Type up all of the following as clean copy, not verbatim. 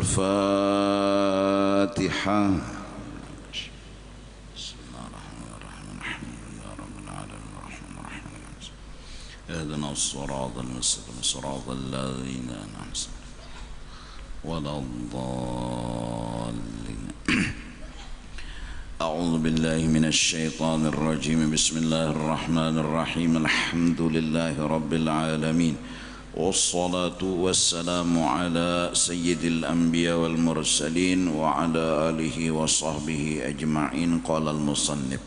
الفاتحة. اهدنا الصراط المستقيم صراط الذين أنعمت ولا الضالين. أعوذ بالله من الشيطان الرجيم. بسم الله الرحمن الرحيم. الحمد لله رب العالمين والصلاة والسلام على سيد الأنبياء والمرسلين وعلى آله وصحبه أجمعين. قال المصنف: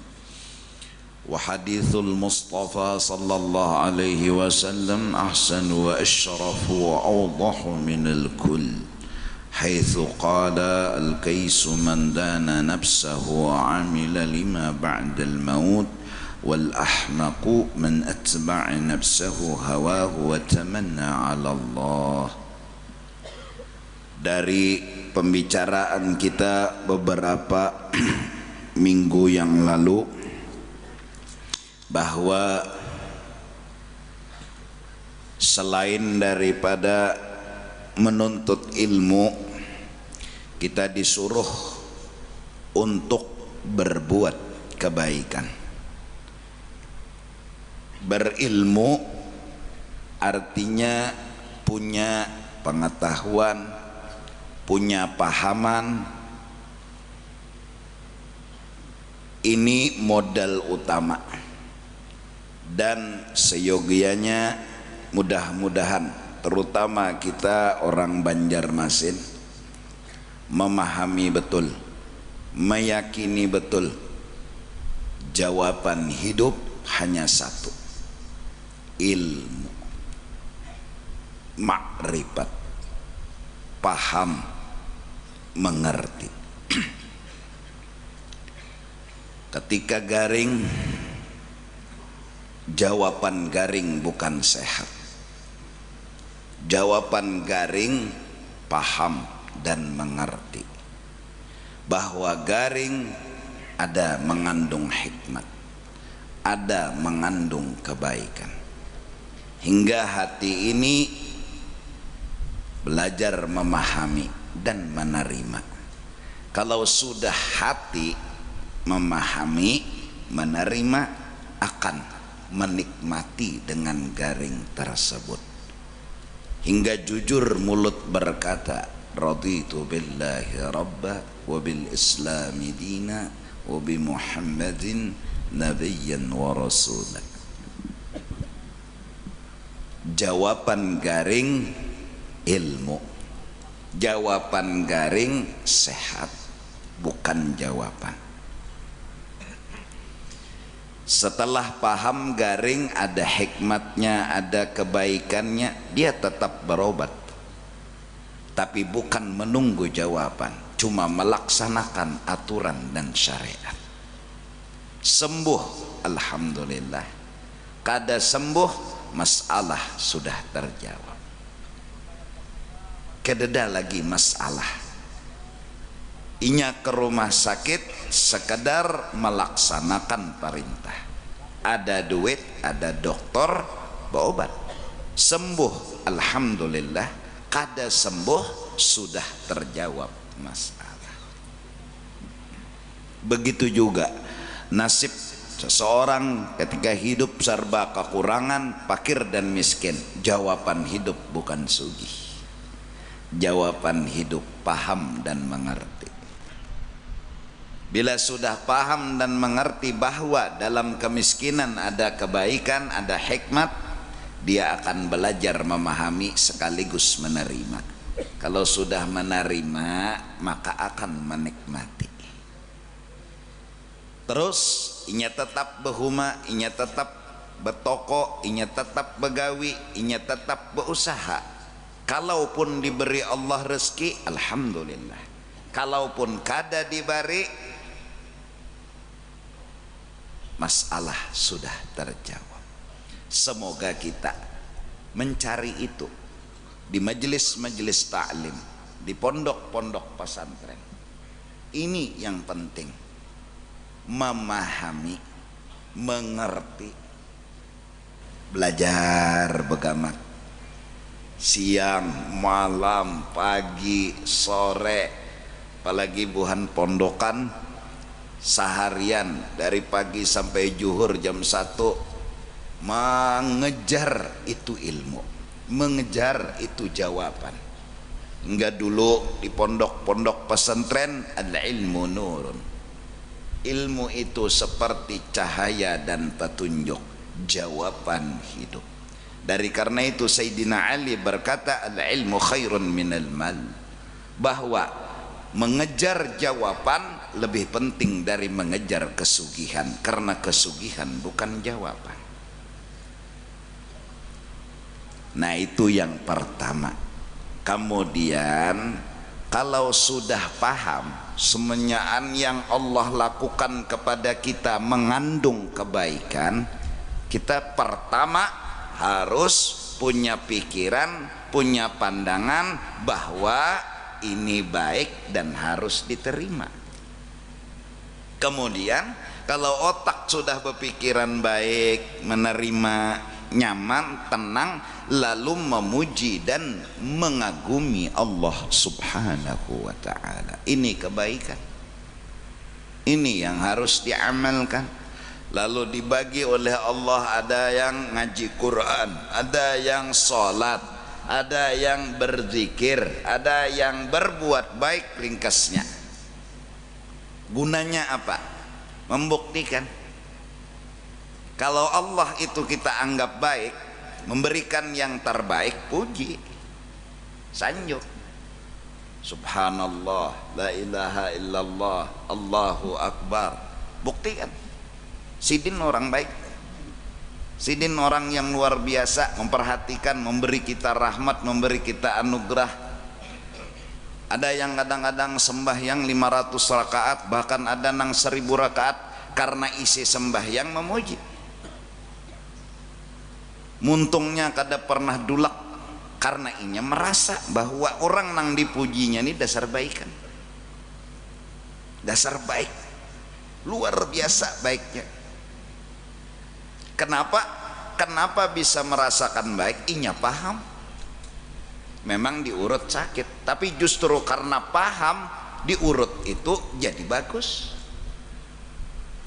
وحديث المصطفى صلى الله عليه وسلم أحسن وأشرف وأوضح من الكل، حيث قال: الكيس من دان نفسه وعمل لما بعد الموت، والأحمق من أتبع نفسه هواه وتمنى على الله. Dari pembicaraan kita beberapa minggu yang lalu, bahwa selain daripada menuntut ilmu, kita disuruh untuk berbuat kebaikan. Berilmu artinya punya pengetahuan, punya pahaman. Ini modal utama, dan seyogianya mudah-mudahan terutama kita orang Banjarmasin memahami betul, meyakini betul jawaban hidup hanya satu: ilmu, makrifat, paham, mengerti. Ketika garing, jawaban garing bukan sehat. Jawaban garing paham dan mengerti bahwa garing ada mengandung hikmat, ada mengandung kebaikan. Hingga hati ini belajar memahami dan menerima. Kalau sudah hati memahami, menerima, akan menikmati dengan garing tersebut. Hingga jujur mulut berkata, raditu billahi rabba wa bil islami dina wa bi muhammadin nabiyyan wa rasulah. Jawaban garing ilmu, jawaban garing sehat, bukan jawaban. Setelah paham garing ada hikmatnya, ada kebaikannya, dia tetap berobat, tapi bukan menunggu jawaban, cuma melaksanakan aturan dan syariat. Sembuh, alhamdulillah. Kada sembuh, masalah sudah terjawab. Kededa lagi masalah. Inya ke rumah sakit sekedar melaksanakan perintah. Ada duit, ada dokter, berobat. Sembuh, alhamdulillah. Kada sembuh, sudah terjawab masalah. Begitu juga nasib seseorang ketika hidup serba kekurangan, fakir dan miskin. Jawaban hidup bukan sugih. Jawaban hidup paham dan mengerti. Bila sudah paham dan mengerti bahwa dalam kemiskinan ada kebaikan, ada hikmat, dia akan belajar memahami sekaligus menerima. Kalau sudah menerima, maka akan menikmati. Terus inya tetap berhuma, inya tetap bertoko, inya tetap begawi, inya tetap berusaha. Kalaupun diberi Allah rezeki, alhamdulillah. Kalaupun kada diberi, masalah sudah terjawab. Semoga kita mencari itu di majelis-majelis ta'lim, di pondok-pondok pesantren. Ini yang penting, memahami, mengerti, belajar begamak, siang, malam, pagi, sore, apalagi buhan pondokan seharian dari pagi sampai zuhur jam 1 mengejar itu ilmu, mengejar itu jawaban. Enggak dulu di pondok-pondok pesantren ada ilmu nurun. Ilmu itu seperti cahaya dan petunjuk, jawaban hidup. Dari karena itu Sayyidina Ali berkata al-ilmu khairun minal mal, bahwa mengejar jawaban lebih penting dari mengejar kesugihan, karena kesugihan bukan jawaban. Nah itu yang pertama. Kemudian kalau sudah paham semuanya yang Allah lakukan kepada kita mengandung kebaikan, kita pertama harus punya pikiran, punya pandangan bahwa ini baik dan harus diterima. Kemudian kalau otak sudah berpikiran baik, menerima, nyaman, tenang, lalu memuji dan mengagumi Allah subhanahu wa ta'ala. Ini kebaikan, ini yang harus diamalkan. Lalu dibagi oleh Allah, ada yang ngaji Quran, ada yang sholat, ada yang berzikir, ada yang berbuat baik. Ringkasnya gunanya apa? Membuktikan kalau Allah itu kita anggap baik, memberikan yang terbaik, puji, sanjung, subhanallah, la ilaha illallah, Allahu akbar. Buktikan Sidin orang baik, Sidin orang yang luar biasa, memperhatikan, memberi kita rahmat, memberi kita anugerah. Ada yang kadang-kadang sembahyang 500 rakaat, bahkan ada nang 1000 rakaat, karena isi sembahyang memuji. Muntungnya kada pernah dulak, karena inya merasa bahwa orang nang dipujinya ini dasar baikan, dasar baik, luar biasa baiknya. Kenapa bisa merasakan baik? Inya paham. Memang diurut sakit, tapi justru karena paham diurut itu jadi bagus.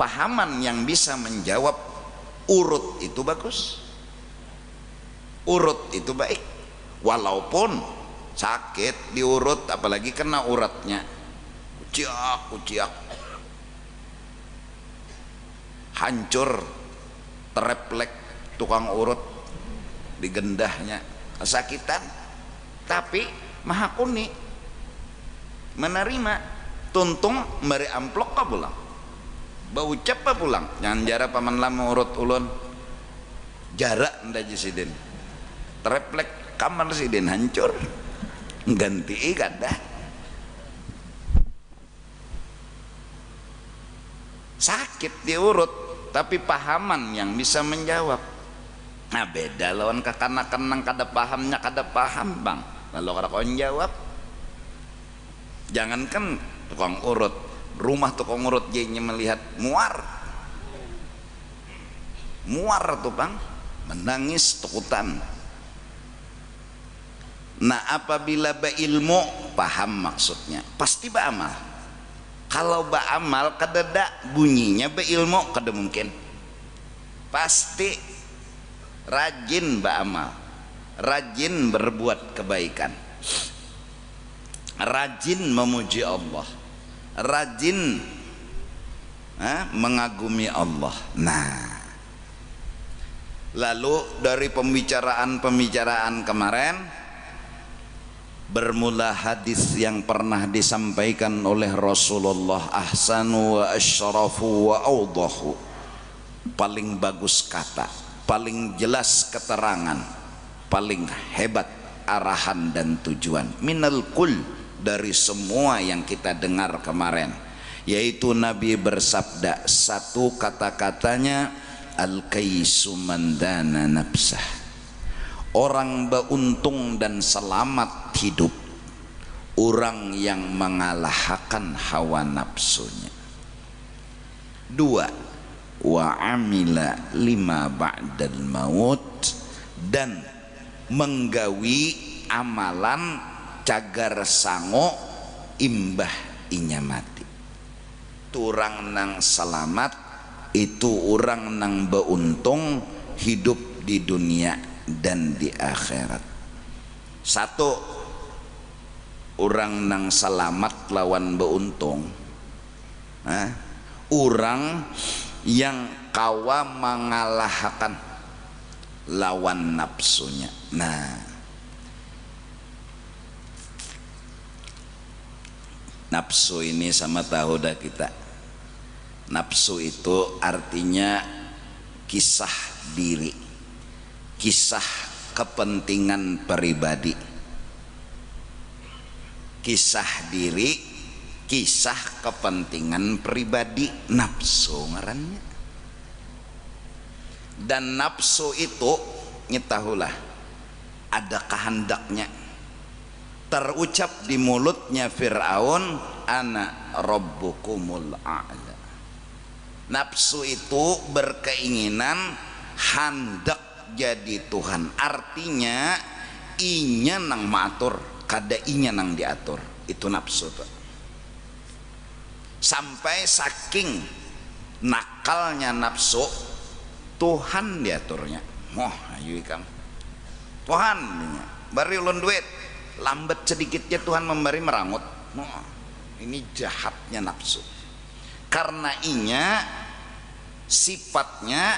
Pahaman yang bisa menjawab urut itu bagus, urut itu baik. Walaupun sakit diurut, apalagi kena uratnya, kuciak hancur, tereplek tukang urut di gendahnya, kesakitan. Tapi maha kuni menerima, tuntung beri amplok ka pulang, bau ucap pa pulang. Jangan jara paman lama urut ulun jarak ndak Sidin, tereplek kamar Sidin hancur, ganti kada. Sakit diurut, tapi pahaman yang bisa menjawab. Nah beda lawan kekanakan nang kada pahamnya, kada paham bang, lalu kada kau jawab. Jangankan tukang urut, rumah tukang urut jadinya melihat muar tuh bang, menangis takutan. Nah apabila berilmu, paham maksudnya, pasti beramal. Kalau beramal kadada bunyinya berilmu, kada mungkin. Pasti rajin beramal, rajin berbuat kebaikan, rajin memuji Allah, rajin mengagumi Allah. Nah lalu dari pembicaraan kemarin bermula hadis yang pernah disampaikan oleh Rasulullah, ahsanu wa asyrafu wa awdahu, paling bagus kata, paling jelas keterangan, paling hebat arahan dan tujuan, minal kul, dari semua yang kita dengar kemarin, yaitu Nabi bersabda, satu kata-katanya, al-kaisu mandana nafsah, orang beruntung dan selamat hidup, orang yang mengalahkan hawa nafsunya. Dua, wa amila lima ba'dal maut, dan menggawi amalan cagar sango imbah inya mati. Turang nang selamat itu orang nang beuntung hidup di dunia dan di akhirat. Satu, orang nang selamat lawan beuntung, orang yang kawa mengalahkan lawan nafsunya. Nah, nafsu ini sama tahu dah kita. Nafsu itu artinya kisah diri, kisah kepentingan pribadi, kisah diri, kisah kepentingan pribadi, nafsu ngarannya. Dan nafsu itu nyetahulah ada kehendaknya. Terucap di mulutnya Fir'aun, ana rabbukumul a'la. Nafsu itu berkeinginan hendak jadi Tuhan, artinya inya nang maatur kada inya nang diatur. Itu nafsu tuh. Sampai saking nakalnya nafsu, Tuhan diaturnya. Moh ayo ikam Tuhan bari ulun duit, lambat sedikitnya Tuhan memberi merangut. Moh, ini jahatnya nafsu. Karena inya sifatnya,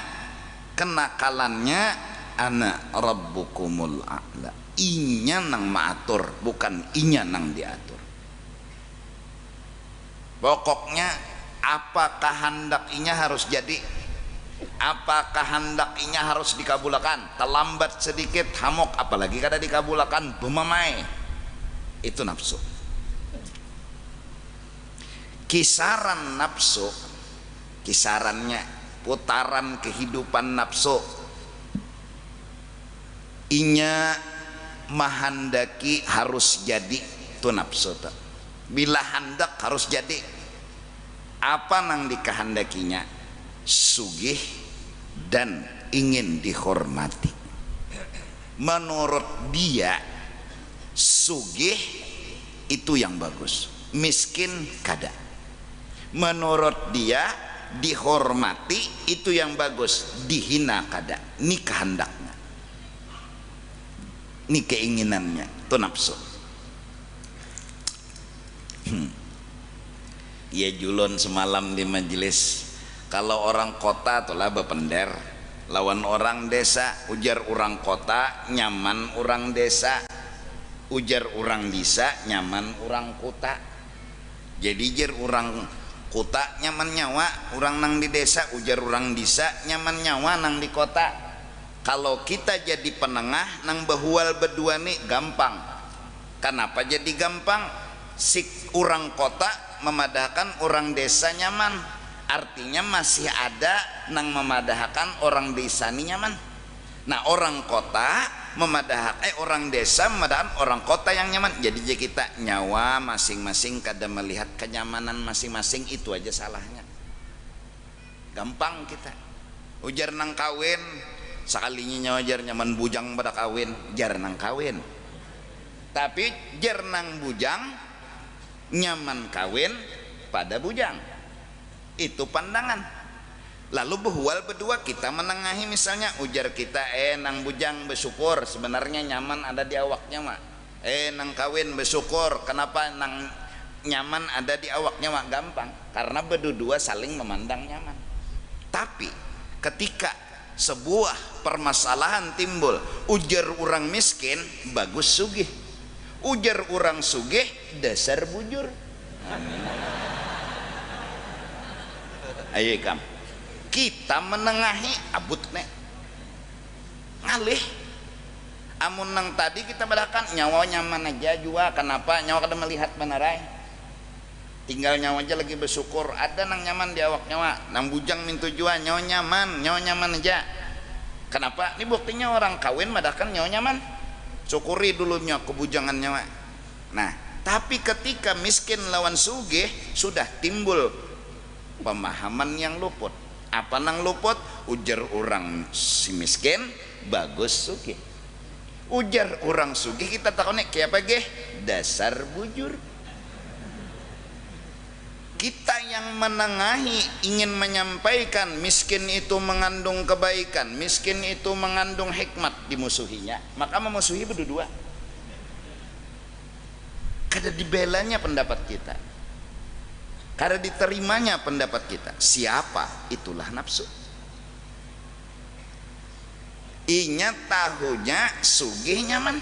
kenakalannya ana rabbukumul a'la. Inya nang maatur, bukan inya nang diatur. Pokoknya apa kehendak inya harus jadi, apakah hendaknya harus dikabulkan. Terlambat sedikit hamok, apalagi kada dikabulkan bemamai. Itu nafsu. Kisaran nafsu, kisarannya putaran kehidupan nafsu, inya mahandaki harus jadi itu nafsu tuh. Bila hendak harus jadi, apa nang dikehendakinya? Sugih dan ingin dihormati. Menurut dia sugih itu yang bagus, miskin kada. Menurut dia dihormati itu yang bagus, dihina kada. Ini kehendaknya, ini keinginannya, itu nafsu. Ya julon semalam di majelis, kalau orang kota itulah bepender lawan orang desa, ujar orang kota nyaman orang desa, ujar orang desa nyaman orang kota. Jadi jar orang kota nyaman nyawa orang nang di desa, ujar orang desa nyaman nyawa nang di kota. Kalau kita jadi penengah nang bahual berdua nih gampang. Kenapa jadi gampang? Si orang kota memadahkan orang desa nyaman, artinya masih ada nang memadahkan orang desa ini nyaman. Nah orang kota memadahkan orang desa memadahkan orang kota yang nyaman. Jadi kita nyawa masing-masing kada melihat kenyamanan masing-masing, itu aja salahnya. Gampang kita ujar nang kawin, sekalinya nyawa jar nyaman bujang pada kawin, jar nang kawin. Tapi jar nang bujang nyaman kawin pada bujang, itu pandangan. Lalu behual berdua kita menengahi, misalnya ujar kita nang bujang bersyukur, sebenarnya nyaman ada di awaknya mak. Nang kawin bersyukur, kenapa nang nyaman ada di awaknya mak? Gampang, karena berdua saling memandang nyaman. Tapi ketika sebuah permasalahan timbul, ujar orang miskin bagus sugih, ujar orang sugih dasar bujur. Ayo kam, kita menengahi abut nek ngalih. Amun nang tadi kita badakan nyawa nyaman aja jua, kenapa nyawa kada melihat benarai, tinggal nyawa aja lagi bersyukur. Ada nang nyaman di awak nyawa, nang bujang mintu jua nyawa nyaman aja. Kenapa? Ini buktinya orang kawin badakan nyawa nyaman, syukuri dulunya kebujangan nyawa. Nah tapi ketika miskin lawan sugih sudah timbul pemahaman yang luput. Apa nang luput? Ujar orang si miskin bagus sugih, Ujar orang sugih kita takone kayak apa geh? Dasar bujur. Kita yang menengahi ingin menyampaikan miskin itu mengandung kebaikan, miskin itu mengandung hikmat, dimusuhinya, maka memusuhi berdua. Kada dibelanya pendapat kita, kada diterimanya pendapat kita. Siapa? Itulah nafsu. Inya tahunya sugih nyaman,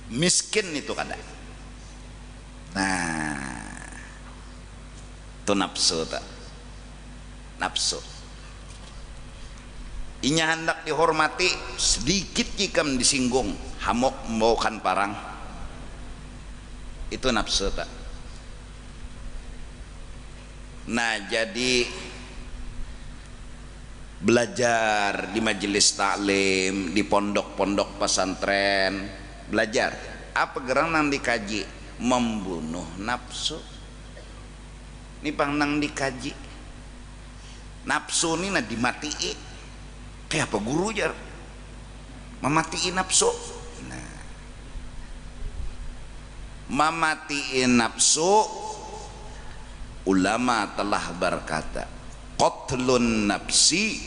miskin itu kada. Nah, itu nafsu tak? Nafsu. Inya hendak dihormati, sedikit jikam disinggung, hamok membawakan parang. Itu nafsu tak? Nah, jadi belajar di majelis taklim, di pondok-pondok pesantren, belajar apa gerang nang dikaji? Membunuh nafsu. Ini pang nang dikaji nafsu ini na dimatii. Kayak apa guru jar mematiin nafsu. Nah, mematiin nafsu, ulama telah berkata qatlun nafsi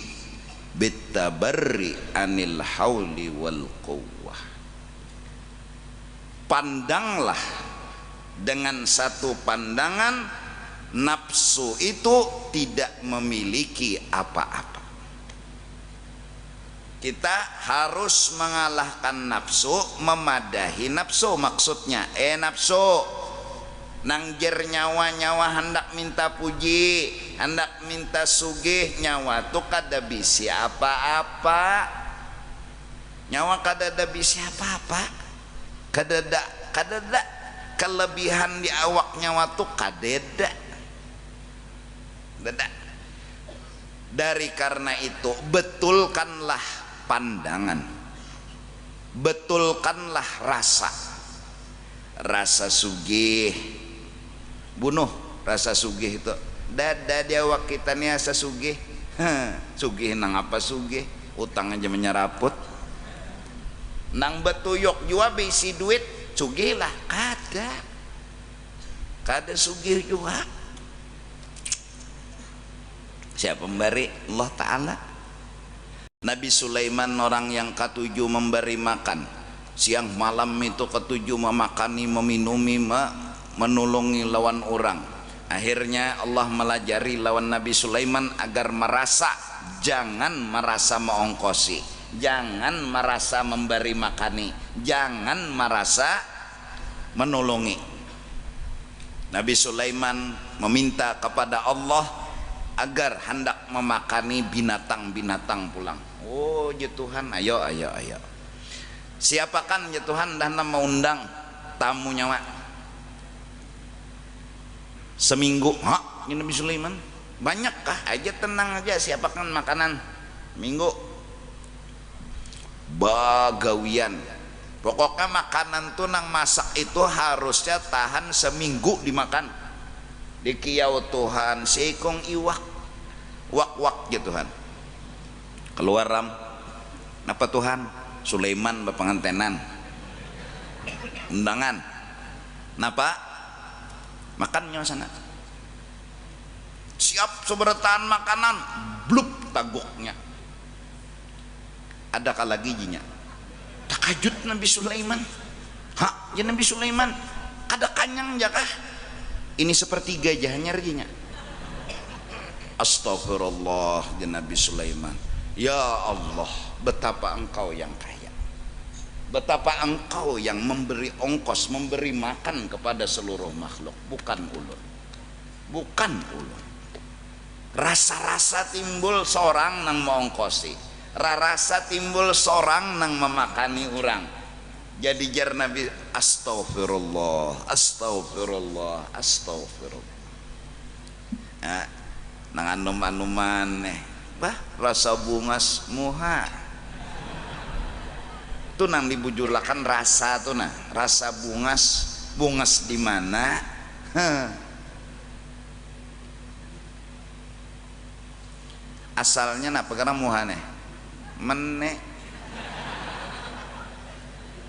bitabarri anil hauli wal quwwah. Pandanglah dengan satu pandangan nafsu itu tidak memiliki apa-apa. Kita harus mengalahkan nafsu, memadahi nafsu. Maksudnya nafsu nangjer nyawa hendak minta puji, hendak minta sugih, nyawa tuh kada bisi apa-apa. Nyawa kada ada bisi apa-apa, kada ada kelebihan di awak nyawa tuh kadeda. Dari karena itu betulkanlah pandangan, betulkanlah rasa sugih. Bunuh rasa sugih itu. Dada di awak kita nih asa sugih. Sugih nang apa sugih? Utang aja menyeraput. Nang betuyok jua bisi duit, sugih lah kada sugih juga. Siapa memberi? Allah Ta'ala. Nabi Sulaiman orang yang ketujuh memberi makan, siang malam itu ketujuh memakani, meminumi, menolongi lawan orang. Akhirnya Allah melajari lawan Nabi Sulaiman agar merasa, jangan merasa meongkosi, jangan merasa memberi makani, jangan merasa menolongi. Nabi Sulaiman meminta kepada Allah agar hendak memakani binatang-binatang pulang. Oh ya Tuhan, ayo. Siapakan ya Tuhan dah mau undang tamu nyawa seminggu. Ini Nabi Sulaiman banyakkah? Aja tenang aja, siapakan makanan minggu bagawian. Pokoknya makanan tuh nang masak itu harusnya tahan seminggu dimakan. Di kiau Tuhan seikong iwak wak ya Tuhan keluar ram napa Tuhan Sulaiman berpengantenan undangan napa makannya sana siap seberatan makanan bluk tagoknya adakah lagi jinya takajut Nabi Sulaiman. Ya Nabi Sulaiman ada kanyang jakah ini seperti gajahnya reginya. Astagfirullah ya Nabi Sulaiman. Ya Allah, betapa engkau yang kaya, betapa engkau yang memberi ongkos, memberi makan kepada seluruh makhluk, bukan ulun, bukan ulun. Rasa-rasa timbul seorang nang mengongkosi, rasa timbul seorang nang memakani orang. Jadi jar Nabi astagfirullah. Nah, nang anum-anuman rasa bungas muha. Tuh nang dibujurlakan rasa tuh nah, rasa bungas di mana? Asalnya napa karena muha nih?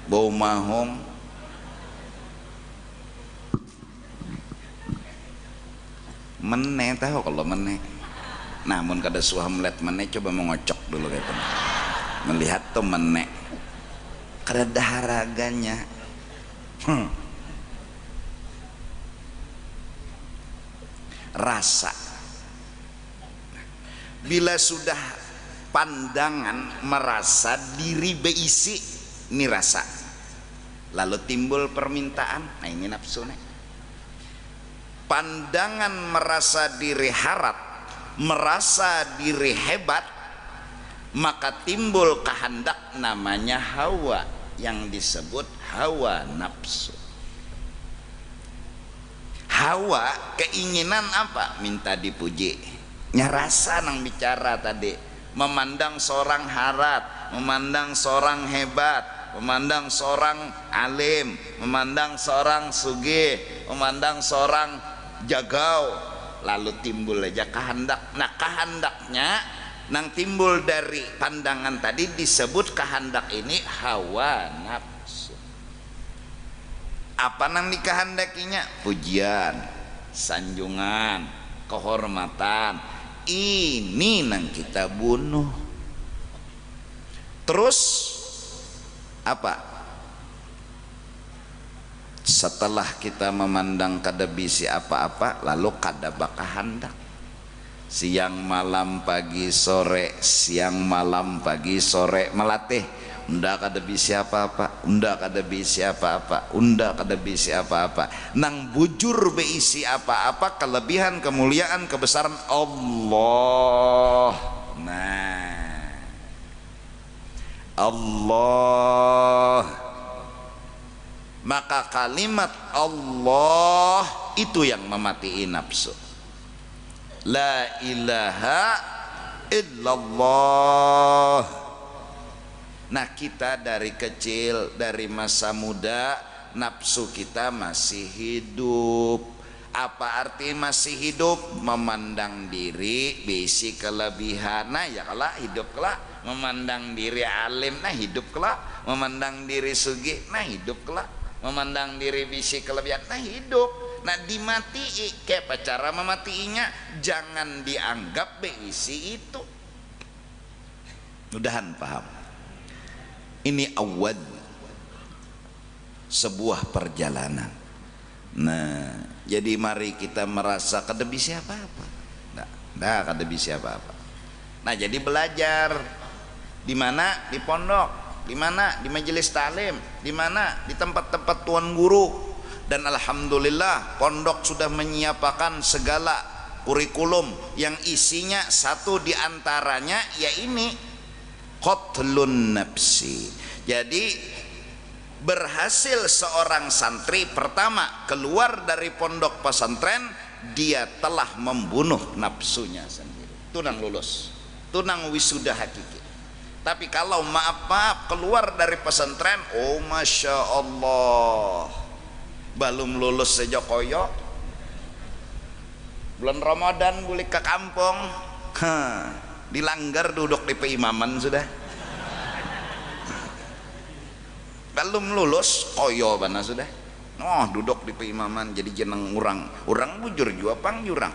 bau mahong meneh tahu kalau meneh. Namun kada suah melihat meneh, coba mengocok dulu kayak itu. Melihat tuh meneh kada daharaganya. Rasa. Bila sudah pandangan merasa diri beisi, ini rasa. Lalu timbul permintaan, nah ini nafsu nih. Pandangan merasa diri harap, merasa diri hebat, maka timbul kehendak namanya hawa, yang disebut hawa nafsu. Hawa keinginan apa? Minta dipuji. Nyarasa nang bicara tadi, memandang seorang harat, memandang seorang hebat, memandang seorang alim, memandang seorang sugih, memandang seorang jagau, lalu timbul aja kehendak. Nah kehendaknya nang timbul dari pandangan tadi disebut kehendak ini hawa nafsu. Apa nang dikehendakinya? Pujian, sanjungan, kehormatan. Ini nang kita bunuh. Terus apa? Setelah kita memandang kada bisi apa-apa, lalu kada bakahandak. Siang malam pagi sore, siang malam pagi sore melatih. Unda kada bisi apa-apa, unda kada bisi apa-apa, unda kada bisi apa-apa. Nang bujur beisi apa-apa, kelebihan, kemuliaan, kebesaran Allah. Nah, Allah. Maka kalimat Allah itu yang mematikan nafsu. La ilaha illallah. Nah kita dari kecil, dari masa muda, nafsu kita masih hidup. Apa arti masih hidup? Memandang diri bisi kelebihan. Nah ya kalah hidup kalah. Memandang diri alim, nah hidup kalah. Memandang diri sugih, nah hidup kalah. Memandang diri bisi kelebihan, nah hidup. Nah dimatii, kayak apa cara mematiinya? Jangan dianggap beisi itu. Mudahan paham. Ini awal sebuah perjalanan. Nah, jadi mari kita merasa kada bisi apa-apa. Nah, kada bisi apa-apa. Nah, jadi belajar di mana? Di pondok, di mana? Di majelis taklim, di mana? Di tempat-tempat tuan guru. Dan alhamdulillah pondok sudah menyiapkan segala kurikulum yang isinya satu diantaranya ya ini qatlun nafsi. Jadi berhasil seorang santri pertama keluar dari pondok pesantren, dia telah membunuh nafsunya sendiri. Itu nang lulus, itu nang wisuda hakiki. Tapi kalau maaf keluar dari pesantren, oh masya Allah, belum lulus saja koyo, bulan Ramadan balik ke kampung, dilanggar duduk di peimaman sudah. Belum lulus koyo bana sudah. Oh duduk di peimaman jadi jeneng orang bujur jua pang jurang.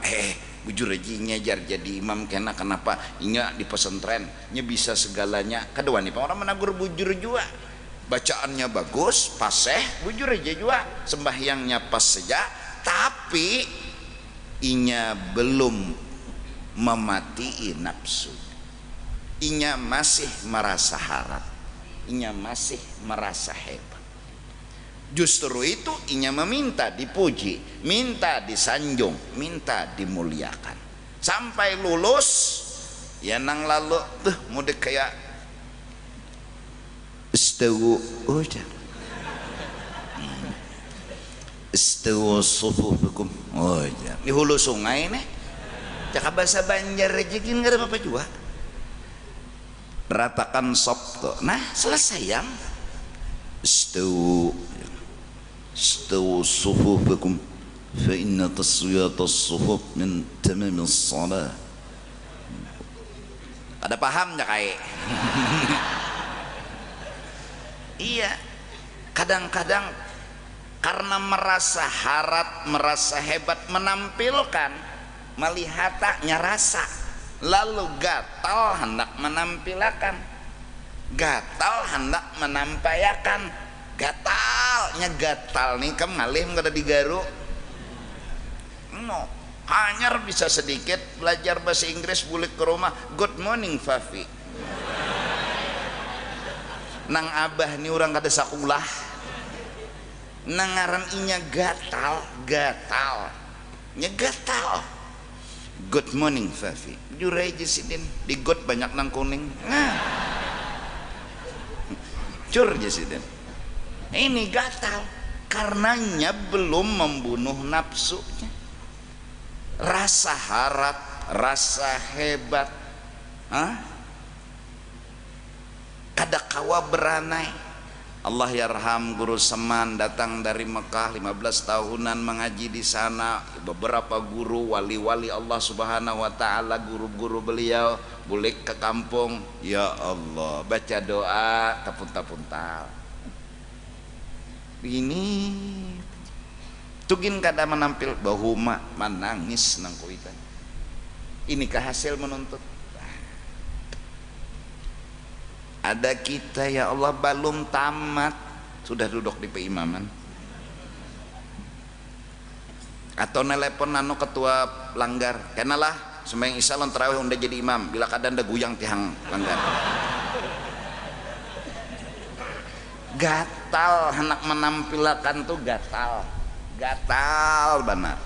Bujur aja ngejar jadi imam kena kenapa inya di pesantren nya bisa segalanya. Kedua nih orang menagur bujur jua. Bacaannya bagus, paseh, bujur aja jua. Sembahyangnya pas saja, tapi inya belum memati nafsu. Inya masih merasa harap, inya masih merasa hebat. Justru itu inya meminta dipuji, minta disanjung, minta dimuliakan. Sampai lulus ya nang lalu tuh mudik kayak istawu udah istawu sufufukum di hulu sungai nih cakap bahasa Banjar rejekin gak ada apa-apa juga. Ratakan sop tuh. Nah selesai yang istawu sufufakum fa inna taswiyata sufuf min tamamis salah. Ada paham gak kayak? Iya, Kadang-kadang karena merasa harat, merasa hebat, menampilkan, melihatnya rasa, lalu gatal hendak menampilkan, gatal hendak menampayakan, gatal nih kam ngalih kada digaru. Hanyar bisa sedikit belajar bahasa Inggris, bulik ke rumah, good morning Fafi. Nang abah nih orang kada sakulah, nangaran inya gatal, nya gatal. Good morning Fafi. Jurai jesidin di got banyak nang kuning. Cur jesidin. Ini gatal karenanya belum membunuh nafsunya. Rasa harat, rasa hebat, kada kawa beranai. Allah yarham guru Seman datang dari Mekah 15 tahunan mengaji di sana. Beberapa guru wali-wali Allah Subhanahu wa taala, guru-guru beliau bulik ke kampung, ya Allah baca doa tapuntal. Ini tugin kada menampil bahuma menangis nang kuitan. Inikah hasil menuntut? Ada kita ya Allah belum tamat sudah duduk di peimaman, atau nelpon nano ketua langgar, kenalah sembahyang isya lan tarawih udah jadi imam, bila kadang ada guyang tihang langgar. Gatal hendak menampilkan tuh gatal benar.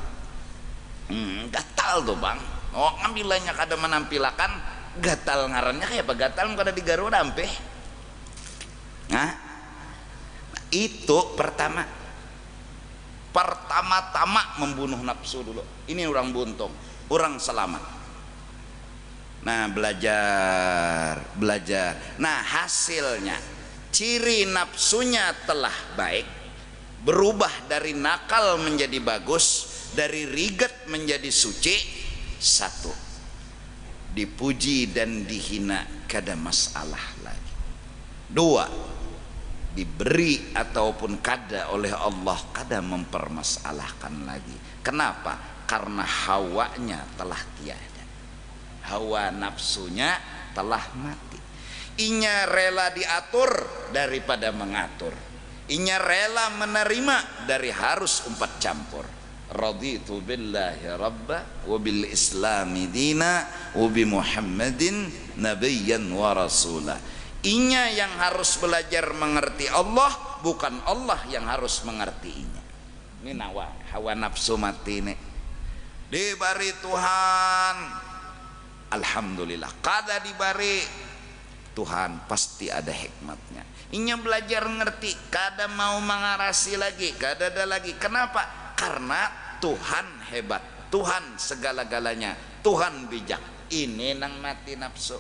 Gatal tuh bang. Oh ngambilanya kada menampilkan, gatal ngarannya kayak apa? Gatal kada digaru dampe. Nah itu pertama-tama membunuh nafsu dulu. Ini orang buntung, orang selamat. Nah belajar. Nah hasilnya, ciri nafsunya telah baik, berubah dari nakal menjadi bagus, dari rigat menjadi suci. Satu, dipuji dan dihina kada masalah lagi. Dua, diberi ataupun kada oleh Allah kada mempermasalahkan lagi. Kenapa? Karena hawanya telah tiada, hawa nafsunya telah mati. Inya rela diatur daripada mengatur, inya rela menerima dari harus umpat campur. Raditu billahi rabba wa bil islami dina wa bi muhammadin nabiyyan wa rasula. Inya yang harus belajar mengerti Allah, bukan Allah yang harus mengerti inya. Ini hawa nafsu mati nih dibari Tuhan, alhamdulillah. Kada dibari Tuhan pasti ada hikmatnya. Inya belajar ngerti, kada mau mengarasi lagi, kada ada lagi. Kenapa? Karena Tuhan hebat, Tuhan segala-galanya, Tuhan bijak. Ini nang mati nafsu.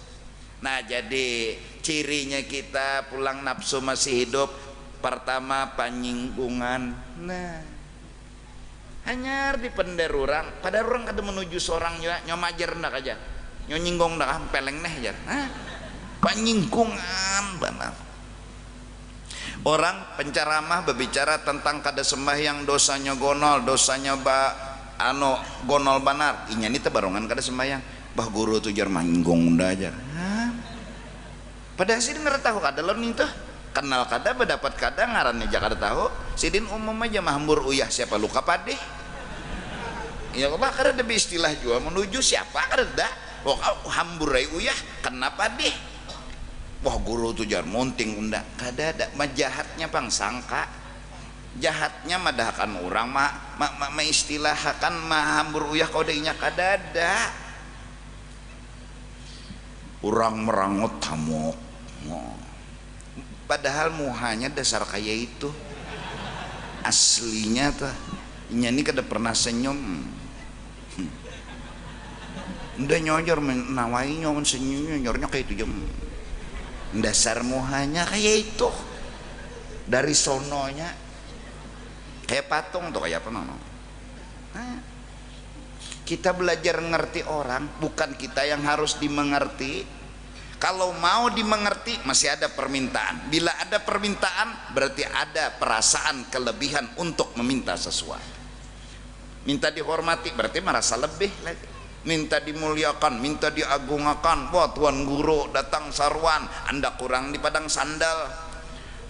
Nah jadi cirinya kita pulang nafsu masih hidup, pertama panyinggungan. Nah hanya di pender orang, pada orang kada menuju seorang juga nyomajer ndak aja, nyonyinggong ndak peleng neh aja. Panyinggungan benar. Orang penceramah berbicara tentang kada sembahyang dosanya gonol, dosanya gonol banar. Inya ini tebarongan kada sembahyang. Bah guru tu jar manggung dah aja. Padahal sidin kada tahu kada lon itu. Kenal kada berdapat kada ngarannya aja kada tahu. Sidin umum aja mahambur uyah siapa luka padeh. Ya Allah kada ada istilah juga menuju siapa kada dah. Hambur uyah kenapa deh? Wah guru tuh jar monting unda kada ada. Jahatnya pang sangka, jahatnya madahkan orang istilahkan hambur uyah kodenya kada ada. Orang merangut tamok, padahal muhanya dasar kayak itu. Aslinya tuh inya ini kada pernah senyum. Udah nyojor menawai nyon senyum nyornya kayak itu jam. Dasar muhanya kayak itu, dari sononya kayak patung tuh, kayak apa nono. Kita belajar ngerti orang, bukan kita yang harus dimengerti. Kalau mau dimengerti masih ada permintaan. Bila ada permintaan berarti ada perasaan kelebihan untuk meminta sesuatu. Minta dihormati berarti merasa lebih lagi. Minta dimuliakan, minta diagungkan. Wah, tuan guru datang sarwan, Anda kurang di padang sandal.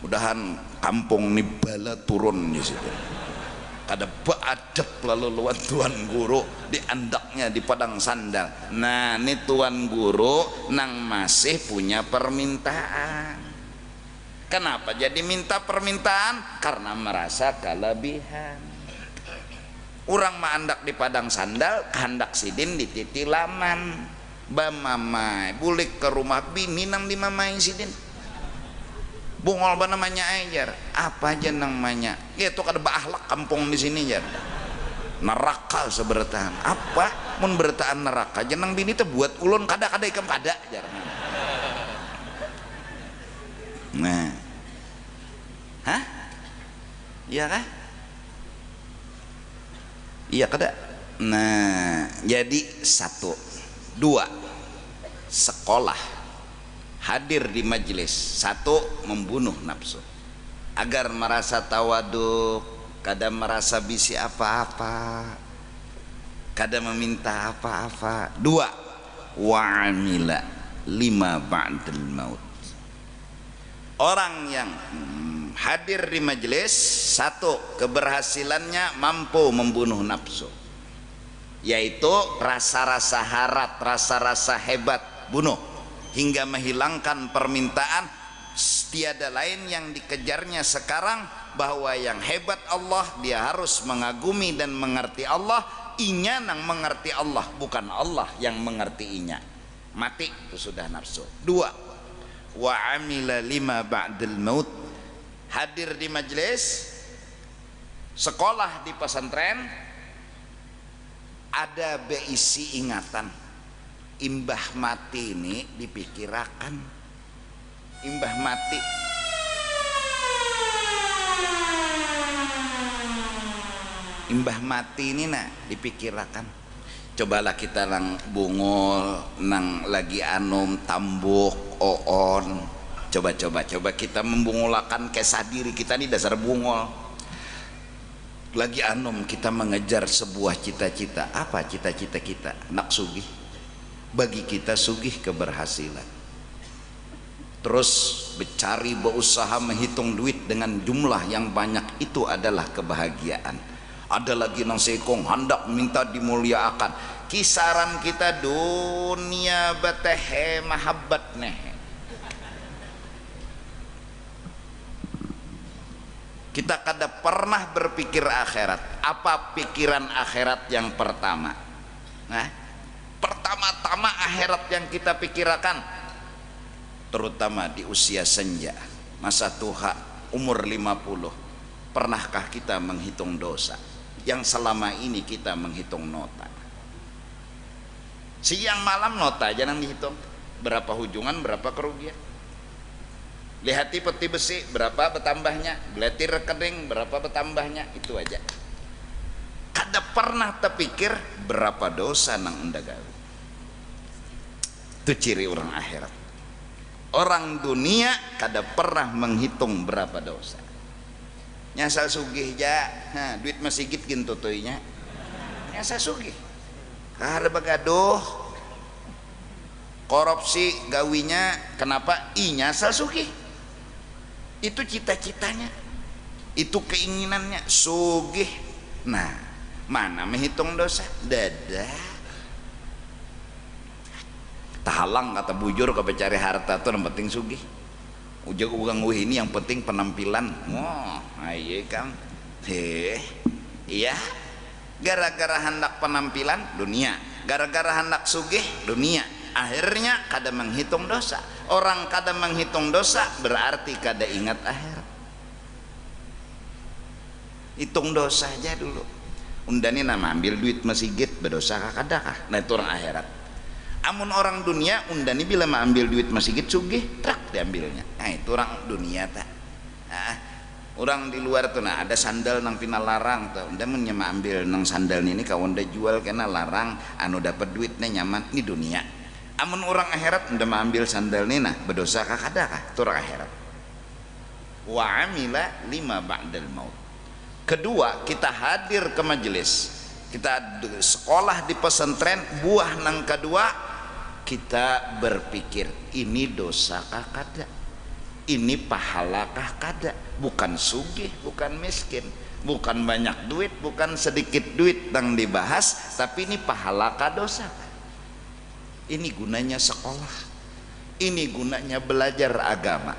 Mudahan kampung nih bala turun di situ. Kada beadab lalu luan tuan guru di andaknya di padang sandal. Nah, ini tuan guru nang masih punya permintaan. Kenapa jadi minta permintaan? Karena merasa kelebihan. Orang mah andak di padang sandal, hendak sidin di titilaman. Bamamai bulik ke rumah bini nang di mamai sidin. Bungol ba namanya ajar, apa aja namanya? Itu kada baakhlak kampung di sini jar. Neraka sebertaan. Apa? Mun bertaan neraka jenang bini teh buat ulun kada-kada ikam kada jar. Nah. Hah? Iya kah? Iya kada? Nah, jadi satu, dua, sekolah. Hadir di majelis, satu, membunuh nafsu agar merasa tawaduk, kada merasa bisi apa-apa, kada meminta apa-apa. Dua, wa'amila lima ba'dal maut. Orang yang hadir di majelis, satu, keberhasilannya mampu membunuh nafsu, yaitu rasa-rasa harat, rasa-rasa hebat, bunuh hingga menghilangkan permintaan. Tiada lain yang dikejarnya sekarang, bahwa yang hebat Allah, dia harus mengagumi dan mengerti Allah. Inya nang mengerti Allah, bukan Allah yang mengerti inya. Mati itu sudah nafsu. Dua, wa amila lima ba'dal maut. Hadir di majelis, sekolah di pesantren, ada beisi ingatan. Imbah mati ini dipikirakan. Imbah mati, imbah mati ini nah dipikirakan. Cobalah kita nang bungol, nang lagi anum tambuk oon, coba kita membungolakan kesah diri kita ini dasar bungol. Lagi anum kita mengejar sebuah cita-cita. Apa cita-cita kita? Nak sugih. Bagi kita sugih keberhasilan. Terus bercari, berusaha menghitung duit dengan jumlah yang banyak, itu adalah kebahagiaan. Ada lagi nang sekong hendak minta dimuliakan. Kisaran kita dunia batehe mahabbat neh. Kita kada pernah berpikir akhirat. Apa pikiran akhirat yang pertama? Nah, pertama-tama akhirat yang kita pikirkan, terutama di usia senja, masa tuha, umur 50. Pernahkah kita menghitung dosa yang selama ini kita menghitung nota? Siang malam nota jangan dihitung. Berapa hujungan, berapa kerugian. Lihati peti besi, berapa bertambahnya. Geletir rekening, berapa bertambahnya. Itu aja. Kada pernah terpikir berapa dosa nang enda gawe. Itu ciri orang akhirat. Orang dunia kada pernah menghitung berapa dosa. Nyasal sugih ja, nah, duit masih git gitu toinya. Nyasal sugih. Kada bagaduh. Korupsi gawinya, kenapa? Nyasal sugih. Itu cita-citanya. Itu keinginannya, sugih. Nah, mana menghitung dosa? Dadah. Tahalang kata bujur ke cari harta tuh yang penting sugih. Ujung ugang ini yang penting penampilan. Wah, aye kang. Iya. Gara-gara hendak penampilan dunia, gara-gara hendak sugih dunia. Akhirnya kada menghitung dosa. Orang kada menghitung dosa berarti kada ingat akhirat. Hitung dosa aja dulu. Undani nama ambil duit masjid berdosa kada kah? Nah itu orang akhirat. Amun orang dunia undani bila mau ambil duit masjid sugih trak diambilnya. Nah itu orang dunia tak. Nah, orang di luar tuh nah ada sandal nang pina larang tuh. Unda mun nyama ambil nang sandal ini kawan dah jual kena larang anu dapat duitnya nyaman ini dunia. Amun orang akhirat udah ambil sandal nina berdosa kah kada kah tu orang akhirat. Wa amila lima ba'dal maut. Kedua, kita hadir ke majelis, kita sekolah di pesantren, buah nang kedua kita berpikir ini dosa kah kada, ini pahala kah kada. Bukan sugih, bukan miskin, bukan banyak duit, bukan sedikit duit yang dibahas, tapi ini pahala kah dosa. Ini gunanya sekolah, ini gunanya belajar agama.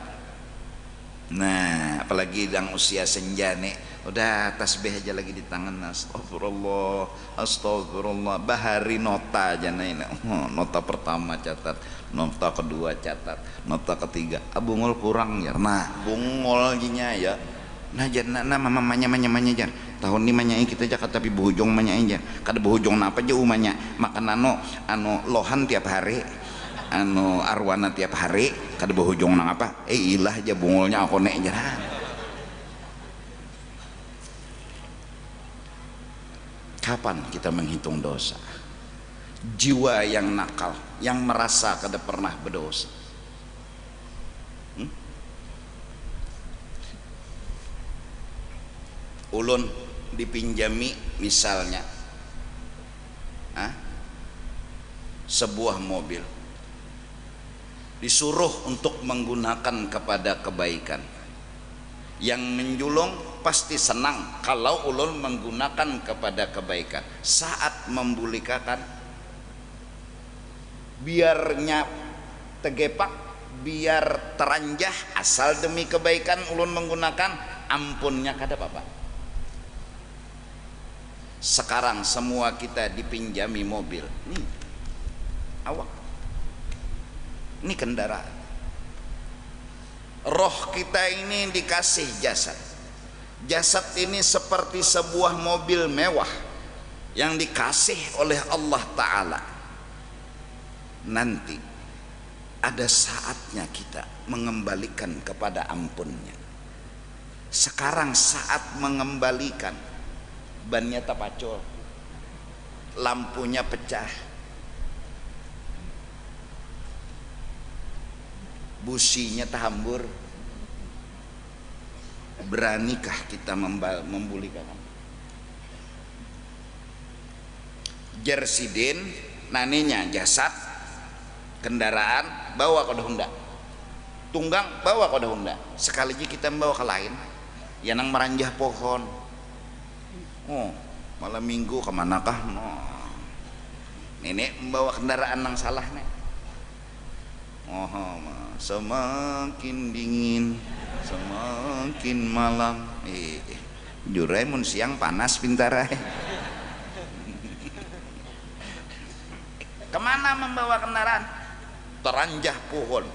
Nah, apalagi yang usia senja nih, udah tasbih aja lagi di tangan, astagfirullah, astagfirullah, bahari nota aja nih. Nota pertama catat, nota kedua catat, nota ketiga, bungol kurang ya. Nah, bungol jinya ya. Nah, jangan mamanya jan. Tahun ini manyai kita jakat tapi buhujung manyai jan. Kada buhujung apa aja umanya. Makan anu lohan tiap hari, anu arwana tiap hari. Kada buhujung nang apa? Ilah aja bungolnya aku nek jan. Kapan kita menghitung dosa? Jiwa yang nakal, yang merasa kada pernah berdosa. Ulun dipinjami misalnya sebuah mobil, disuruh untuk menggunakan kepada kebaikan. Yang menjulung pasti senang kalau ulun menggunakan kepada kebaikan. Saat membulikakan, biarnya tegepak, biar teranjah, asal demi kebaikan ulun menggunakan, ampunnya kada apa-apa. Sekarang semua kita dipinjami mobil, nih awak, ini kendaraan. Roh kita ini dikasih jasad. Jasad ini seperti sebuah mobil mewah yang dikasih oleh Allah Ta'ala. Nanti ada saatnya kita mengembalikan kepada ampunnya. Sekarang saat mengembalikan, bannya tapacol, lampunya pecah, businya terhambur, beranikah kita membulikan? Jersidin naninya jasad, kendaraan bawa ke Honda, tunggang bawa ke Honda, sekali aja kita membawa ke lain, ya nang meranjah pohon. Oh, malam minggu kemanakah? Nenek membawa kendaraan nang salah nek. Oh, semakin dingin, semakin malam. Jurai mun siang panas pintar. Kemana membawa kendaraan? Teranjah pohon,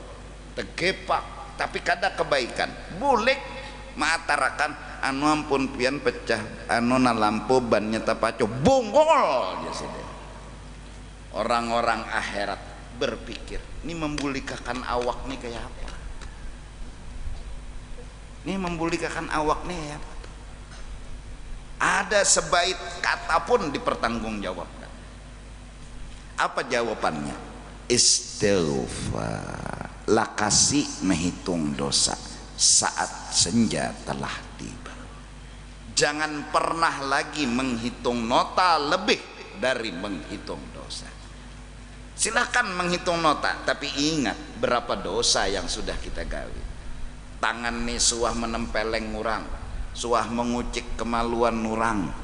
tegepak, tapi kada kebaikan. Bulik matarakan. Anu ampun pian pecah, anu na lampu bannya tapaco bongol ya sudah. Orang-orang akhirat berpikir, ini membulikakan awak nih kayak apa? Ini membulikakan awak nih kayak apa? Ada sebaik kata pun dipertanggungjawabkan. Apa jawabannya? Istighfar. Lakasi menghitung dosa saat senja telah tiba. Jangan pernah lagi menghitung nota lebih dari menghitung dosa. Silahkan menghitung nota, tapi ingat berapa dosa yang sudah kita gawe. Tangan nih suah menempeleng ngurang, suah mengucik kemaluan nurang.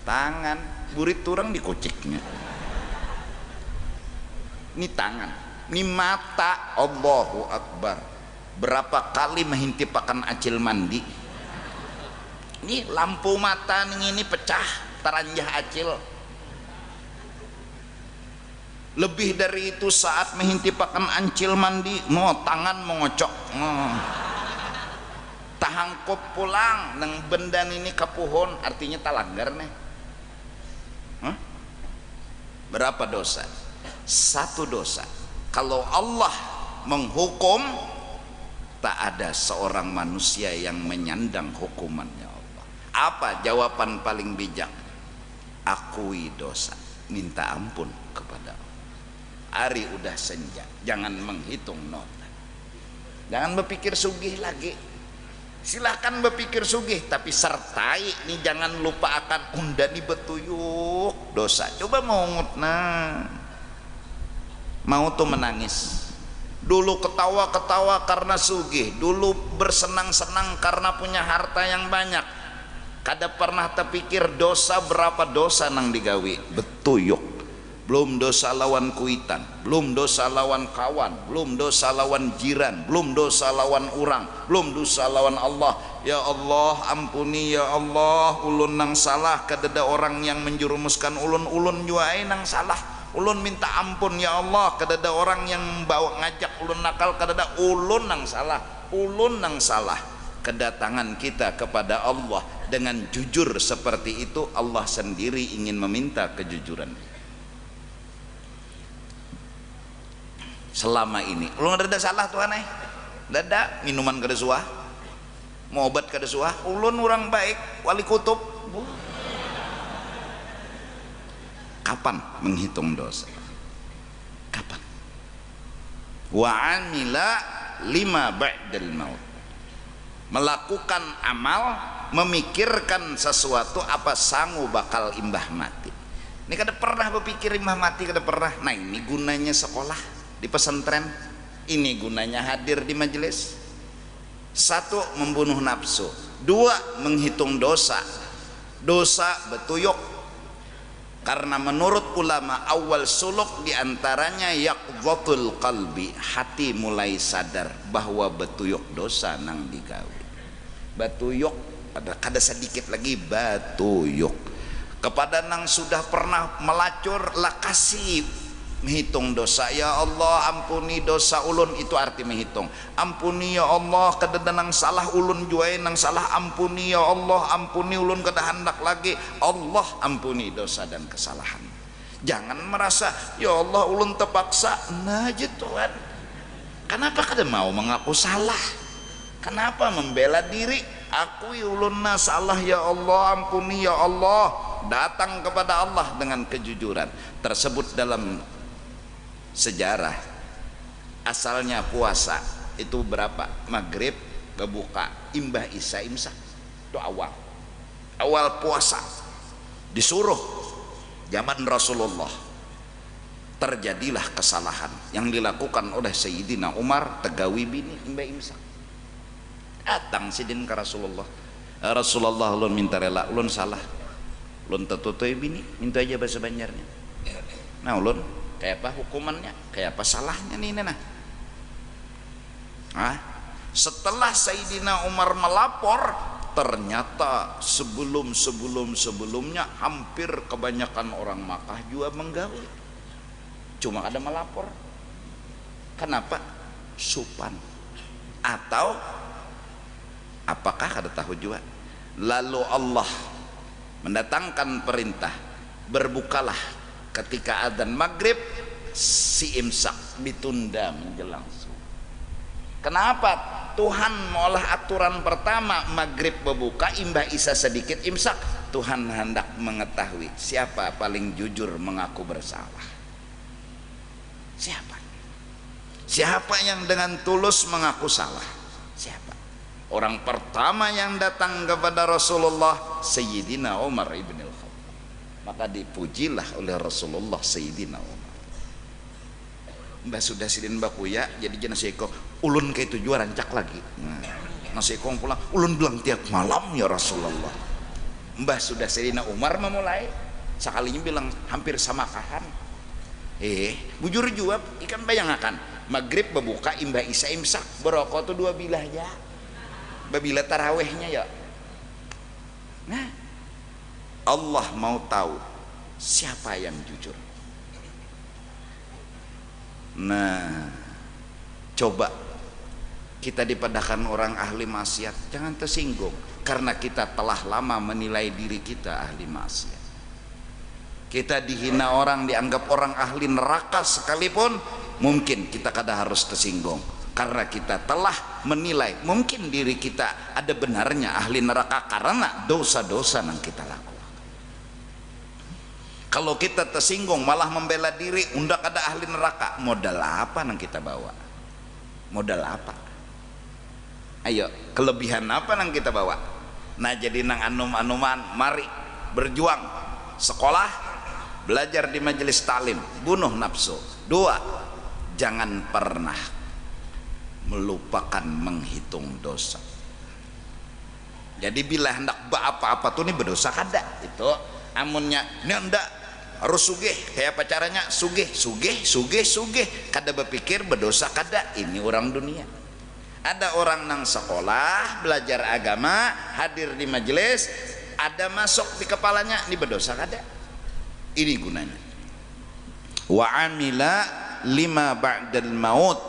Tangan burit turang dikuciknya. Ini tangan, ini mata, Allahu Akbar. Berapa kali menghintipakan acil mandi? Ini lampu mata ini pecah, teranjah acil. Lebih dari itu saat menghintipakan ancil mandi, tangan mengocok. Tahangkop pulang nang benda ini kapuhon, artinya talanggar nih. Berapa dosa? Satu dosa. Kalau Allah menghukum, tak ada seorang manusia yang menyandang hukumannya. Apa jawaban paling bijak? Akui dosa, minta ampun kepada Allah. Ari udah senja, jangan menghitung nota, jangan berpikir sugih lagi. Silahkan berpikir sugih, tapi sertai nih, jangan lupa akan undani betuyuk dosa. Coba mau ngutna, mau tuh menangis. Dulu ketawa-ketawa karena sugih, dulu bersenang-senang karena punya harta yang banyak. Kada pernah terpikir dosa, berapa dosa nang digawi betuyuk. Belum dosa lawan kuitan, belum dosa lawan kawan, belum dosa lawan jiran, belum dosa lawan orang, belum dosa lawan Allah. Ya Allah ampuni ya Allah, ulun nang salah, kadada orang yang menjerumuskan ulun, ulun juai nang salah, ulun minta ampun ya Allah. Kadada orang yang bawa ngajak ulun nakal, kadada ulun nang salah, ulun nang salah. Kedatangan kita kepada Allah dengan jujur seperti itu, Allah sendiri ingin meminta kejujuran. Selama ini ulun ada salah Tuhan dada minuman kada suah, mau obat kada suah, ulun orang baik, wali kutub. Kapan menghitung dosa? Kapan? Wa amila lima ba'dal maut, melakukan amal, memikirkan sesuatu apa sangu bakal imbah mati. Ini kada pernah berpikir imbah mati, kada pernah. Nah ini gunanya sekolah di pesantren, ini gunanya hadir di majelis. Satu, membunuh nafsu. Dua, menghitung dosa. Dosa betuyuk. Karena menurut ulama awal suluk diantaranya yaqdhatul qalbi, hati mulai sadar bahwa betuyuk dosa nang digawe. Betuyuk ada sedikit lagi betuyuk. Kepada nang sudah pernah melacur lah kasih menghitung dosa. Ya Allah ampuni dosa ulun, itu arti menghitung. Ampuni ya Allah kadada nang salah ulun juai nang salah, ampuni ya Allah, ampuni ulun kada hendak lagi. Allah ampuni dosa dan kesalahan. Jangan merasa ya Allah ulun terpaksa. Nah Tuhan, kenapa kada mau mengaku salah? Kenapa membela diri? Akui ulun na salah ya Allah, ampuni ya Allah. Datang kepada Allah dengan kejujuran. Tersebut dalam sejarah. Asalnya puasa itu berapa? Maghrib, berbuka, imbah isya, imsak. Itu awal puasa. Disuruh zaman Rasulullah. Terjadilah kesalahan yang dilakukan oleh Sayyidina Umar, tegawi bini imbah imsak. Datang sidin ke Rasulullah. Rasulullah ulun minta rela, ulun salah, ulun tertutup bini, minta aja bahasa Banjarnya. Nah ulun kayak apa hukumannya, kayak apa salahnya nih nah. Setelah Sayyidina Umar melapor, ternyata sebelumnya hampir kebanyakan orang Makkah juga menggaul, cuma ada melapor. Kenapa? Supan atau apakah kada tahu juga. Lalu Allah mendatangkan perintah, berbukalah ketika adzan maghrib, si imsak ditunda menjelang subuh. Kenapa? Tuhan mengolah aturan pertama maghrib berbuka, imbah isya sedikit imsak. Tuhan hendak mengetahui siapa paling jujur mengaku bersalah. Siapa yang dengan tulus mengaku salah? Siapa? Orang pertama yang datang kepada Rasulullah Sayyidina Umar ibn al-Khattab. Maka dipujilah oleh Rasulullah Sayyidina Umar. Mbak sudah sidin bakuya jadi jana seko ulun ke tujuan rancak lagi. Nasi kong pulang ulun bilang tiap malam ya Rasulullah. Mbah sudah Sayyidina Umar memulai sekalinya bilang hampir sama kahan. Bujur jawab ikan bayangkan maghrib berbuka imbah isya imsak berokok tuh dua bilah ya. Babila tarawehnya ya. Nah, Allah mau tahu siapa yang jujur. Nah, coba kita dipadahkan orang ahli maksiat, jangan tersinggung karena kita telah lama menilai diri kita ahli maksiat. Kita dihina orang, dianggap orang ahli neraka sekalipun, mungkin kita kada harus tersinggung karena kita telah menilai mungkin diri kita ada benarnya ahli neraka karena dosa-dosa yang kita lakukan. Kalau kita tersinggung malah membela diri, undak ada ahli neraka, modal apa nang kita bawa? Modal apa? Ayo, kelebihan apa nang kita bawa? Nah, jadi nang anum-anuman, mari berjuang, sekolah, belajar di majelis taklim, bunuh nafsu. 2, jangan pernah melupakan menghitung dosa. Jadi bila hendak apa-apa tuh nih berdosa kada itu amunnya ini hendak harus sugih, kayak apa caranya? Sugih kada berpikir berdosa kada. Ini orang dunia. Ada orang nang sekolah belajar agama, hadir di majelis, ada masuk di kepalanya ini berdosa kada. Ini gunanya. Wa amila lima ba'dal maut,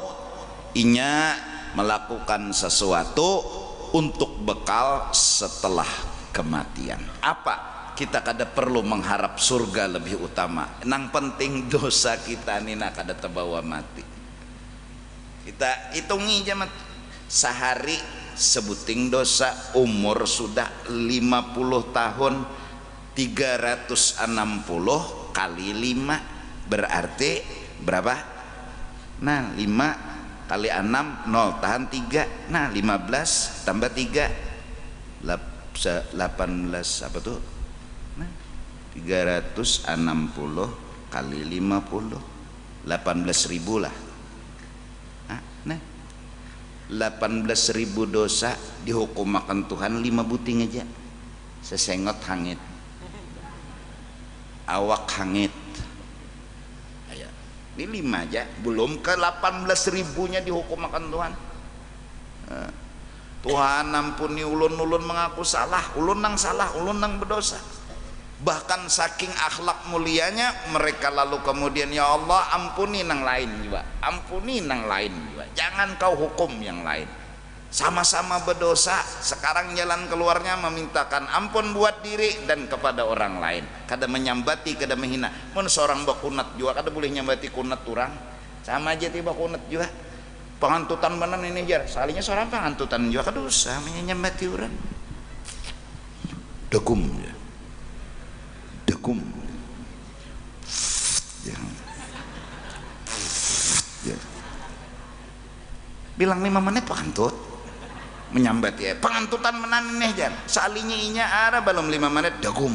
inya melakukan sesuatu untuk bekal setelah kematian. Apa? Kita kada perlu mengharap surga lebih utama, nang penting dosa kita nih nak kada terbawa mati. Kita hitungi jamat sehari sebuting dosa, umur sudah 50 tahun, 360 kali 5 berarti berapa? Nah, 5 kali 6 0 tahan 3, nah 15 tambah 3 18 apa tuh? 360 kali 50 18.000 lah. Nah 18.000 dosa dihukum makan Tuhan 5 buting aja, sesengot hangit, awak hangit. Ayo, ini 5 aja, belum ke 18.000-nya dihukum makan Tuhan. Tuhan ampuni ulun mengaku salah, ulun nang berdosa. Bahkan saking akhlak mulianya mereka lalu kemudian, ya Allah ampuni nang lain juga, ampuni nang lain juga, jangan kau hukum yang lain. Sama-sama berdosa, sekarang jalan keluarnya memintakan ampun buat diri dan kepada orang lain. Kada menyambati, kada menghina. Mun seorang bakunat juga kada boleh nyambati kunat orang, sama aja tiba kunat juga. Pengantutan benan ini jar, salinya seorang pengantutan juga kada usah menyambati orang. Degum ya. Degum ya. Ya. Bilang 5 menit pengantut menyambat ya, pengantutan menan nih jan salinya inya ada belum 5 menit degum.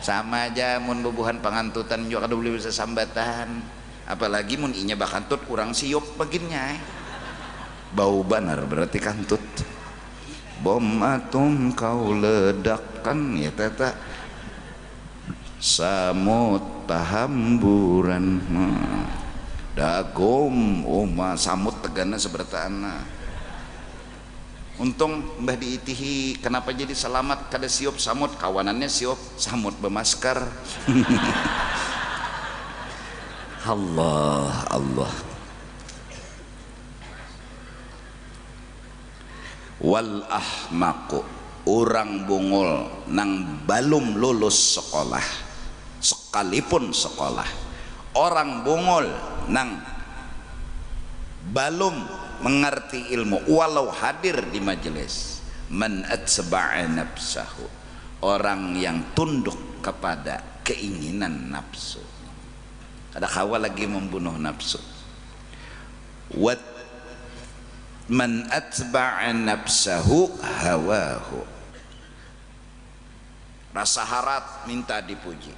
Sama aja mun bubuhan pengantutan juga kada boleh bisa sambatan, apalagi mun inya bakantut kurang siup baginnya bau banar berarti kantut. Bom atom kau ledakkan ya tata samut tahamburan dagom oma samut tegana sebertana. Untung mbah diitihi kenapa jadi selamat kada siup samut, kawanannya siup samut bermasker. Allah wal ahmaqu, orang bungul nang balum lulus sekolah sekalipun sekolah, orang bungul nang balum mengerti ilmu walau hadir di majelis, man atsba'a nafsahu, orang yang tunduk kepada keinginan nafsu, kada kawa lagi membunuh nafsu. Wat man atba'a nafsahu hawahu, rasa harat minta dipuji,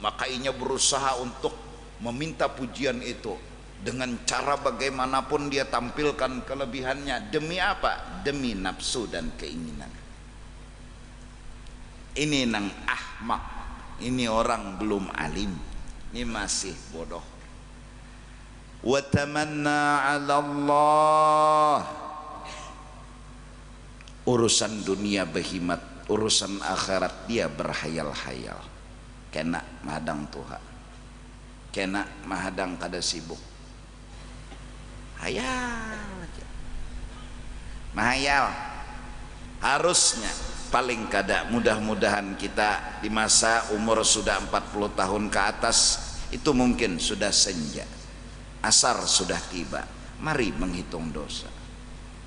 maka inya berusaha untuk meminta pujian itu dengan cara bagaimanapun dia tampilkan kelebihannya. Demi apa? Demi nafsu dan keinginan. Ini nang ahmak, ini orang belum alim, ini masih bodoh. Wa tamanna 'ala Allah, urusan dunia behimat, urusan akhirat dia berhayal-hayal. Kena mahadang Tuhan, kena mahadang kada sibuk, hayal aja, mahayal. Harusnya paling kada, mudah-mudahan kita di masa umur sudah 40 tahun ke atas itu mungkin sudah senja, asar sudah tiba, mari menghitung dosa.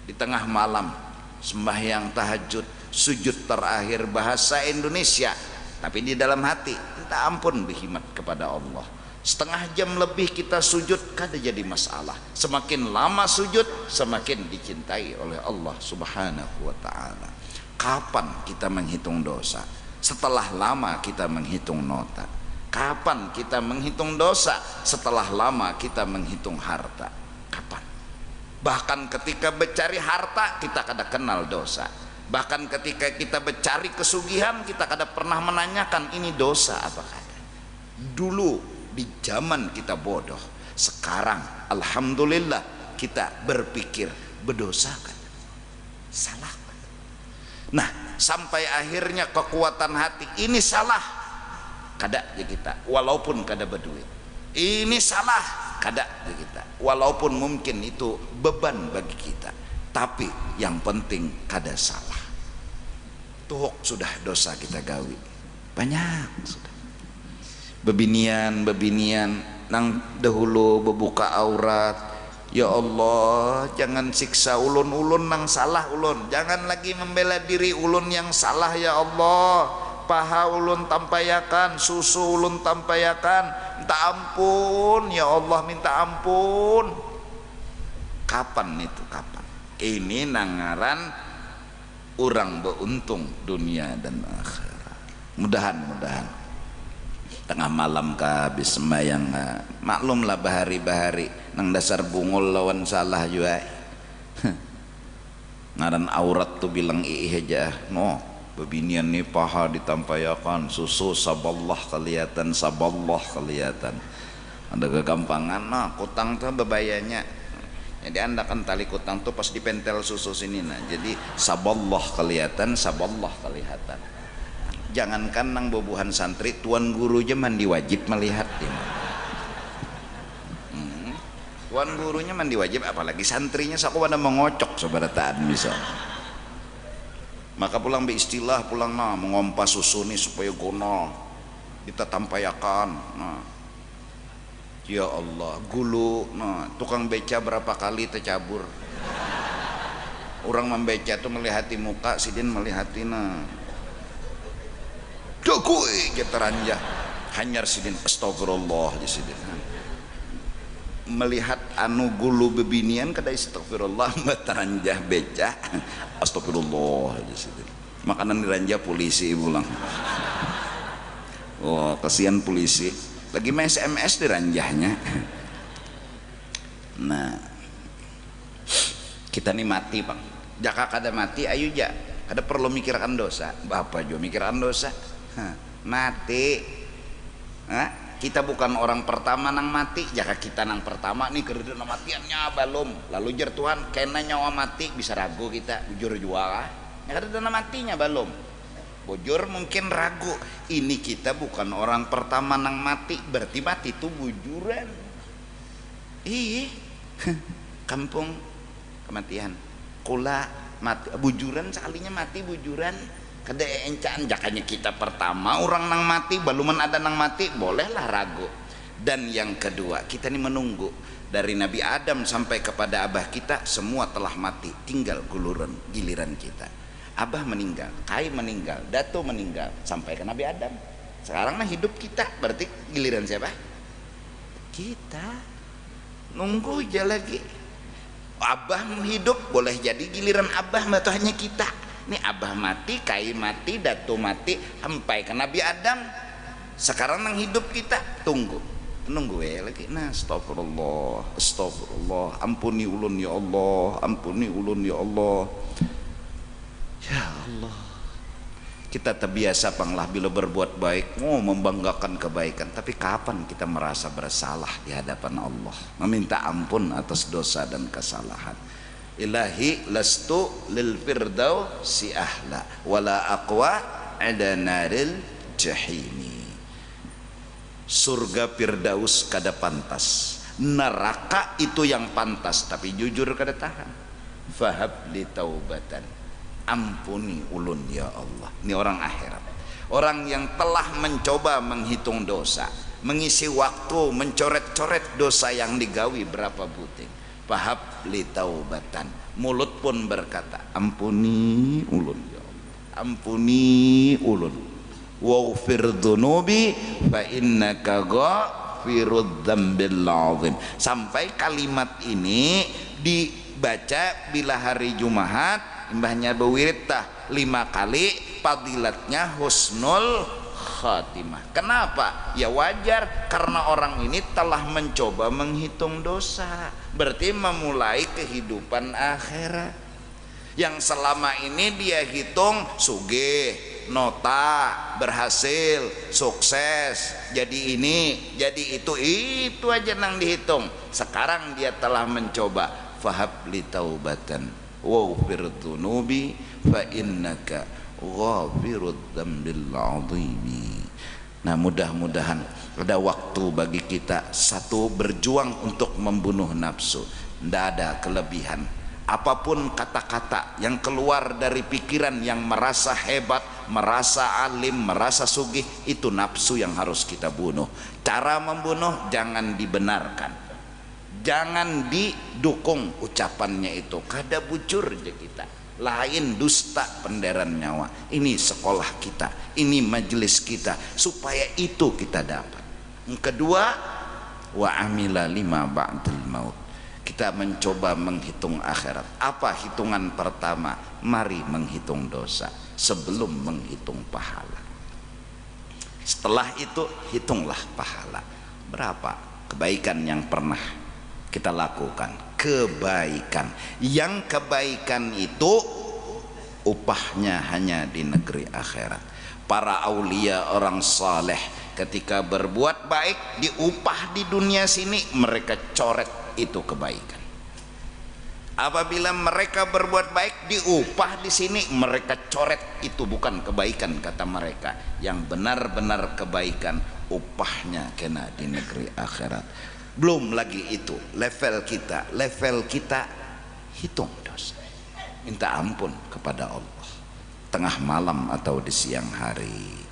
Di tengah malam sembahyang tahajud, sujud terakhir bahasa Indonesia, tapi di dalam hati minta ampun berkhidmat kepada Allah. Setengah jam lebih kita sujud kada jadi masalah. Semakin lama sujud semakin dicintai oleh Allah Subhanahu wa taala. Kapan kita menghitung dosa? Setelah lama kita menghitung nota. Kapan kita menghitung dosa? Setelah lama kita menghitung harta. Kapan? Bahkan ketika mencari harta kita kada kenal dosa. Bahkan ketika kita mencari kesugihan kita kada pernah menanyakan ini dosa apa kada. Dulu di zaman kita bodoh, sekarang alhamdulillah kita berpikir berdosa kan, salah kan. Nah sampai akhirnya kekuatan hati ini salah kada ya kita, walaupun kada berduit. Ini salah kada ya kita, walaupun mungkin itu beban bagi kita, tapi yang penting kada salah. Tuhuk sudah dosa kita gawi banyak sudah. Bebinian nang dahulu berbuka aurat, ya Allah jangan siksa ulun nang salah ulun, jangan lagi membela diri ulun yang salah ya Allah, paha ulun tampayakan, susu ulun tampayakan, minta ampun ya Allah, minta ampun. Kapan itu kapan? Ini nangaran orang beruntung dunia dan akhirat. Mudahan tengah malam ka habis sembahyang, maklum lah bahari nang dasar bungul lawan salah juga. Ngaran aurat tuh bilang aja no, bebinian nih paha ditampayakan, susu saballah kelihatan, ada kegampangan. Nah kutang tuh bebayanya, jadi anda kan tali kutang tuh pas dipentel susu sini, nah jadi saballah kelihatan. Jangankan nang bobuhan santri, tuan guru aja mandi wajib melihat ya. Tuan gurunya mandi wajib, apalagi santrinya saku pada mengocok sebarataan bisa. Maka pulang beristilah, pulang mengompas susu nih supaya gono kita tampayakan. Nah, ya Allah, gulu, tukang beca berapa kali tercabur. Orang membeca tuh melihati muka, sidin melihati Dogui kita ranjah hanyar sidin astagfirullah di sidin. Melihat anu gulu bebinian kada astagfirullah mataranjah beca astagfirullah di sidin. Makanan diranjah polisi pulang. Oh kasihan polisi lagi main SMS diranjahnya. Nah kita nih mati bang, jaka kada mati ayo ja kada perlu mikirkan dosa. Bapak juga mikirkan dosa. Mati, kita bukan orang pertama nang mati, jaka kita nang pertama nih kerja matiannya belum, lalu jer Tuhan kena nyawa mati bisa ragu kita bujur jual kerja matinya belum, bujur mungkin ragu, ini kita bukan orang pertama nang mati, berarti mati itu bujuran. Kampung kematian kula mati bujuran, sekalinya mati bujuran. Kada encaan jakanya kita pertama orang nang mati, baluman ada nang mati bolehlah ragu. Dan yang kedua kita ini menunggu dari Nabi Adam sampai kepada abah kita semua telah mati, tinggal giliran kita. Abah meninggal, Kai meninggal, Dato meninggal, sampai ke Nabi Adam. Sekarang hidup kita, berarti giliran siapa? Kita. Nunggu aja lagi. Abah hidup boleh jadi giliran abah, atau hanya kita. Ini abah mati, Kai mati, Dato mati, sampai ke Nabi Adam. Sekarang nang hidup kita nunggu lagi. Nah astagfirullah, ampuni ulun ya Allah, ampuni ulun ya Allah. Ya Allah, kita terbiasa panglah bila berbuat baik, membanggakan kebaikan, tapi kapan kita merasa bersalah di hadapan Allah, meminta ampun atas dosa dan kesalahan. Ilahi lastu lil firdausi ahla wala aqwa ada naril jahimi. Surga firdaus kada pantas, neraka itu yang pantas, tapi jujur kada tahan. Fahab li taubatan, ampuni ulun ya Allah. Ini orang akhirat, orang yang telah mencoba menghitung dosa, mengisi waktu mencoret-coret dosa yang digawi berapa buting. Fahab li taubatan, mulut pun berkata ampuni ulun ya Allah, ampuni ulun. waghfir dzunubi fa innaka ghafirudz dzambil azim. Sampai kalimat ini dibaca bila hari Jumat, imbahnya bewirid 5 kali, fadilatnya husnul khatimah. Kenapa? Ya wajar, karena orang ini telah mencoba menghitung dosa, berarti memulai kehidupan akhirat yang selama ini dia hitung sugih, nota, berhasil, sukses, jadi ini, jadi itu aja nang dihitung. Sekarang dia telah mencoba, fahabli taubatan waghfir dzunubi fa innaka ghafirudz dzambil azim. Nah, mudah-mudahan ada waktu bagi kita satu berjuang untuk membunuh nafsu. Tidak ada kelebihan. Apapun kata-kata yang keluar dari pikiran yang merasa hebat, merasa alim, merasa sugih, itu nafsu yang harus kita bunuh. Cara membunuh jangan dibenarkan, jangan didukung ucapannya itu. Kada bujur aja kita, lain dusta penderan nyawa. Ini sekolah kita, ini majelis kita, supaya itu kita dapat. Yang kedua, wa amila lima ba'dal maut. Kita mencoba menghitung akhirat. Apa hitungan pertama? Mari menghitung dosa sebelum menghitung pahala. Setelah itu hitunglah pahala. Berapa kebaikan yang pernah kita lakukan? Kebaikan. Yang kebaikan itu upahnya hanya di negeri akhirat. Para aulia, orang saleh, ketika berbuat baik diupah di dunia sini, mereka coret itu kebaikan. Apabila mereka berbuat baik diupah di sini, mereka coret itu bukan kebaikan, kata mereka. Yang benar-benar kebaikan upahnya kena di negeri akhirat. Belum lagi itu level kita hitung dosa, minta ampun kepada Allah tengah malam atau di siang hari.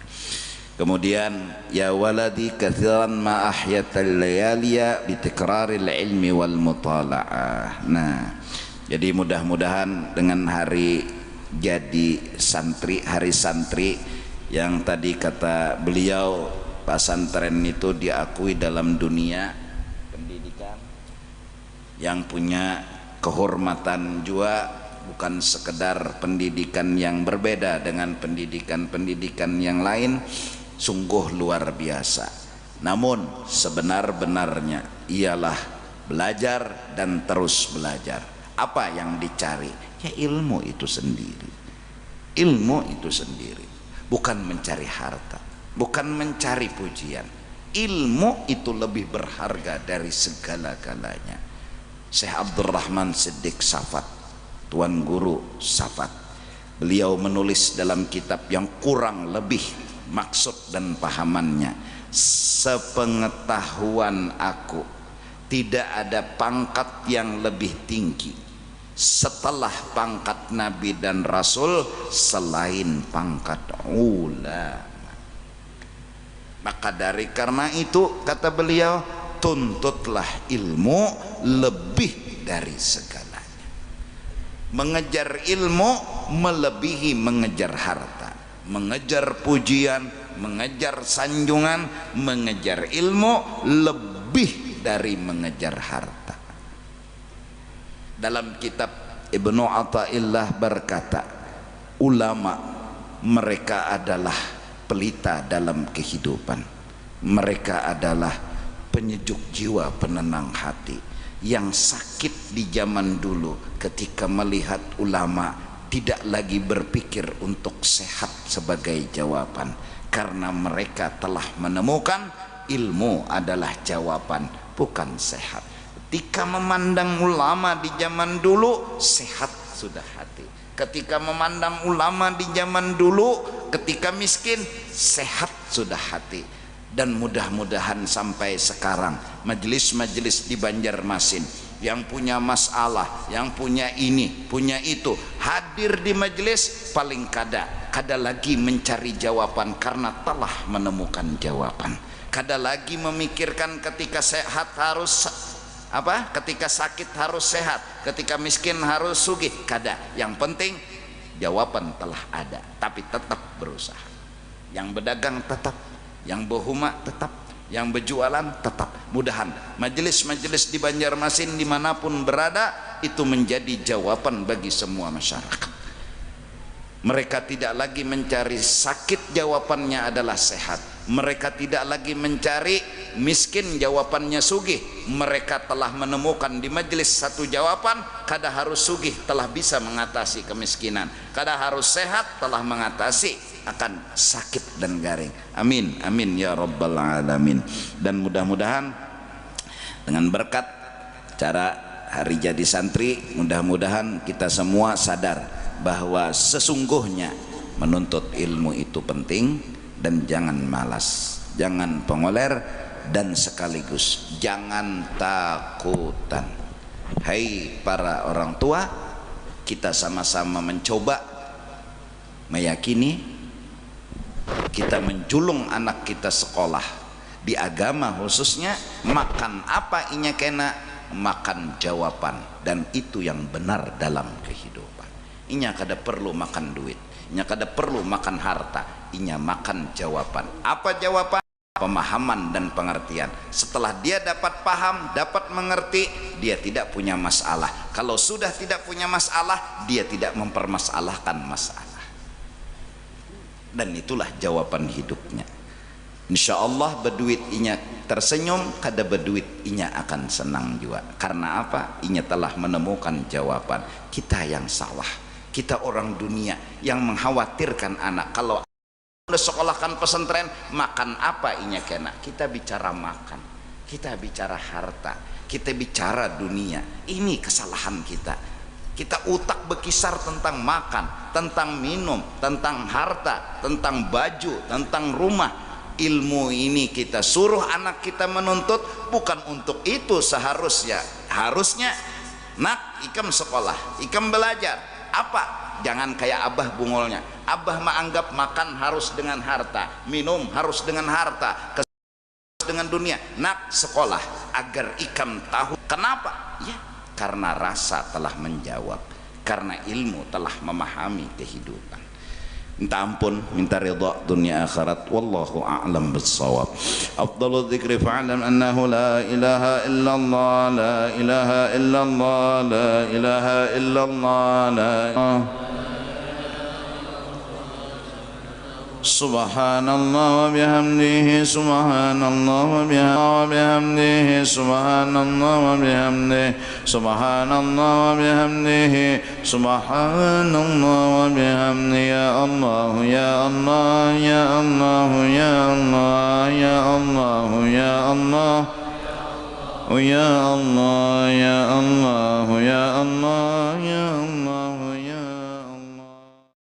Kemudian ya waladi katsiran ma ahyatal layaliya bi tikraril ilmi wal mutala'ah. Nah, jadi mudah-mudahan dengan hari jadi santri, hari santri yang tadi kata beliau pesantren itu diakui dalam dunia pendidikan, yang punya kehormatan juga, bukan sekedar pendidikan yang berbeda dengan pendidikan-pendidikan yang lain. Sungguh luar biasa. Namun sebenar-benarnya ialah belajar dan terus belajar. Apa yang dicari? Ya ilmu itu sendiri. Ilmu itu sendiri. Bukan mencari harta, bukan mencari pujian. Ilmu itu lebih berharga dari segala-galanya. Syekh Abdurrahman Siddiq Safat, Tuan Guru Safat, beliau menulis dalam kitab yang kurang lebih maksud dan pahamannya, sepengetahuan aku tidak ada pangkat yang lebih tinggi setelah pangkat Nabi dan Rasul selain pangkat ulama. Maka dari karena itu kata beliau, tuntutlah ilmu lebih dari segalanya. Mengejar ilmu melebihi mengejar harta, mengejar pujian, mengejar sanjungan. Mengejar ilmu lebih dari mengejar harta. Dalam kitab Ibnu Athaillah berkata, ulama mereka adalah pelita dalam kehidupan. Mereka adalah penyejuk jiwa, penenang hati. Yang sakit di zaman dulu ketika melihat ulama tidak lagi berpikir untuk sehat sebagai jawaban, karena mereka telah menemukan ilmu adalah jawaban, bukan sehat. Ketika memandang ulama di zaman dulu, sehat sudah hati. Ketika memandang ulama di zaman dulu, ketika miskin, sehat sudah hati. Dan mudah-mudahan sampai sekarang majelis-majelis di Banjarmasin yang punya masalah, yang punya ini, punya itu, hadir di majelis paling kada lagi mencari jawaban karena telah menemukan jawaban. Kada lagi memikirkan ketika sehat harus apa, ketika sakit harus sehat, ketika miskin harus sugih, kada. Yang penting jawaban telah ada, tapi tetap berusaha. yang berdagang tetap, yang berhuma tetap, yang berjualan tetap. Mudahan majelis-majelis di Banjarmasin dimanapun berada itu menjadi jawaban bagi semua masyarakat. Mereka tidak lagi mencari sakit, jawabannya adalah sehat. Mereka tidak lagi mencari miskin, jawabannya sugih. Mereka telah menemukan di majelis satu jawaban, kada harus sugih telah bisa mengatasi kemiskinan, kada harus sehat telah mengatasi akan sakit dan garing. Amin, amin ya rabbal alamin. Dan mudah-mudahan dengan berkat cara hari jadi santri, mudah-mudahan kita semua sadar bahwa sesungguhnya menuntut ilmu itu penting, dan jangan malas, jangan pengoler, dan sekaligus jangan takutan. Hai para orang tua, kita sama-sama mencoba meyakini, kita menjulung anak kita sekolah di agama khususnya, makan apa inya kena, makan jawaban, dan itu yang benar dalam kehidupan. Inya kada perlu makan duit, inya kada perlu makan harta, inya makan jawaban. Apa jawaban? Pemahaman dan pengertian. Setelah dia dapat paham, dapat mengerti, dia tidak punya masalah. Kalau sudah tidak punya masalah, dia tidak mempermasalahkan masalah. Dan itulah jawaban hidupnya. Insya Allah berduit inya tersenyum, kada berduit inya akan senang juga. Karena apa? Inya telah menemukan jawaban. Kita yang salah, kita orang dunia yang mengkhawatirkan anak. Kalau udah sekolahkan pesantren, makan apa inya kena. Kita bicara makan, kita bicara harta, kita bicara dunia. Ini kesalahan kita. Kita utak berkisar tentang makan, tentang minum, tentang harta, tentang baju, tentang rumah. Ilmu ini kita suruh anak kita menuntut, bukan untuk itu seharusnya. Harusnya nak ikam sekolah, ikam belajar. Apa? Jangan kayak abah bungolnya. Abah menganggap makan harus dengan harta, minum harus dengan harta, dengan dunia. Nak sekolah agar ikam tahu. Kenapa? Ya, karena rasa telah menjawab, karena ilmu telah memahami kehidupan. Minta ampun, minta ridha dunia akhirat. Wallahu a'lam bissawab. Afdalul dzikri fa'lam annahu la ilaha illallah, la ilaha illallah, la ilaha illallah, la Subhanallah wa bihamdihi, subhanallah wa bihamdihi, subhanallah wa bihamdihi, subhanallah wa bihamdihi, subhanallah wa bihamdihi. Ya Allah, ya Allah, ya Allah, ya Allah, ya Allah, ya Allah, ya Allah, ya Allah, ya Allah, ya Allah.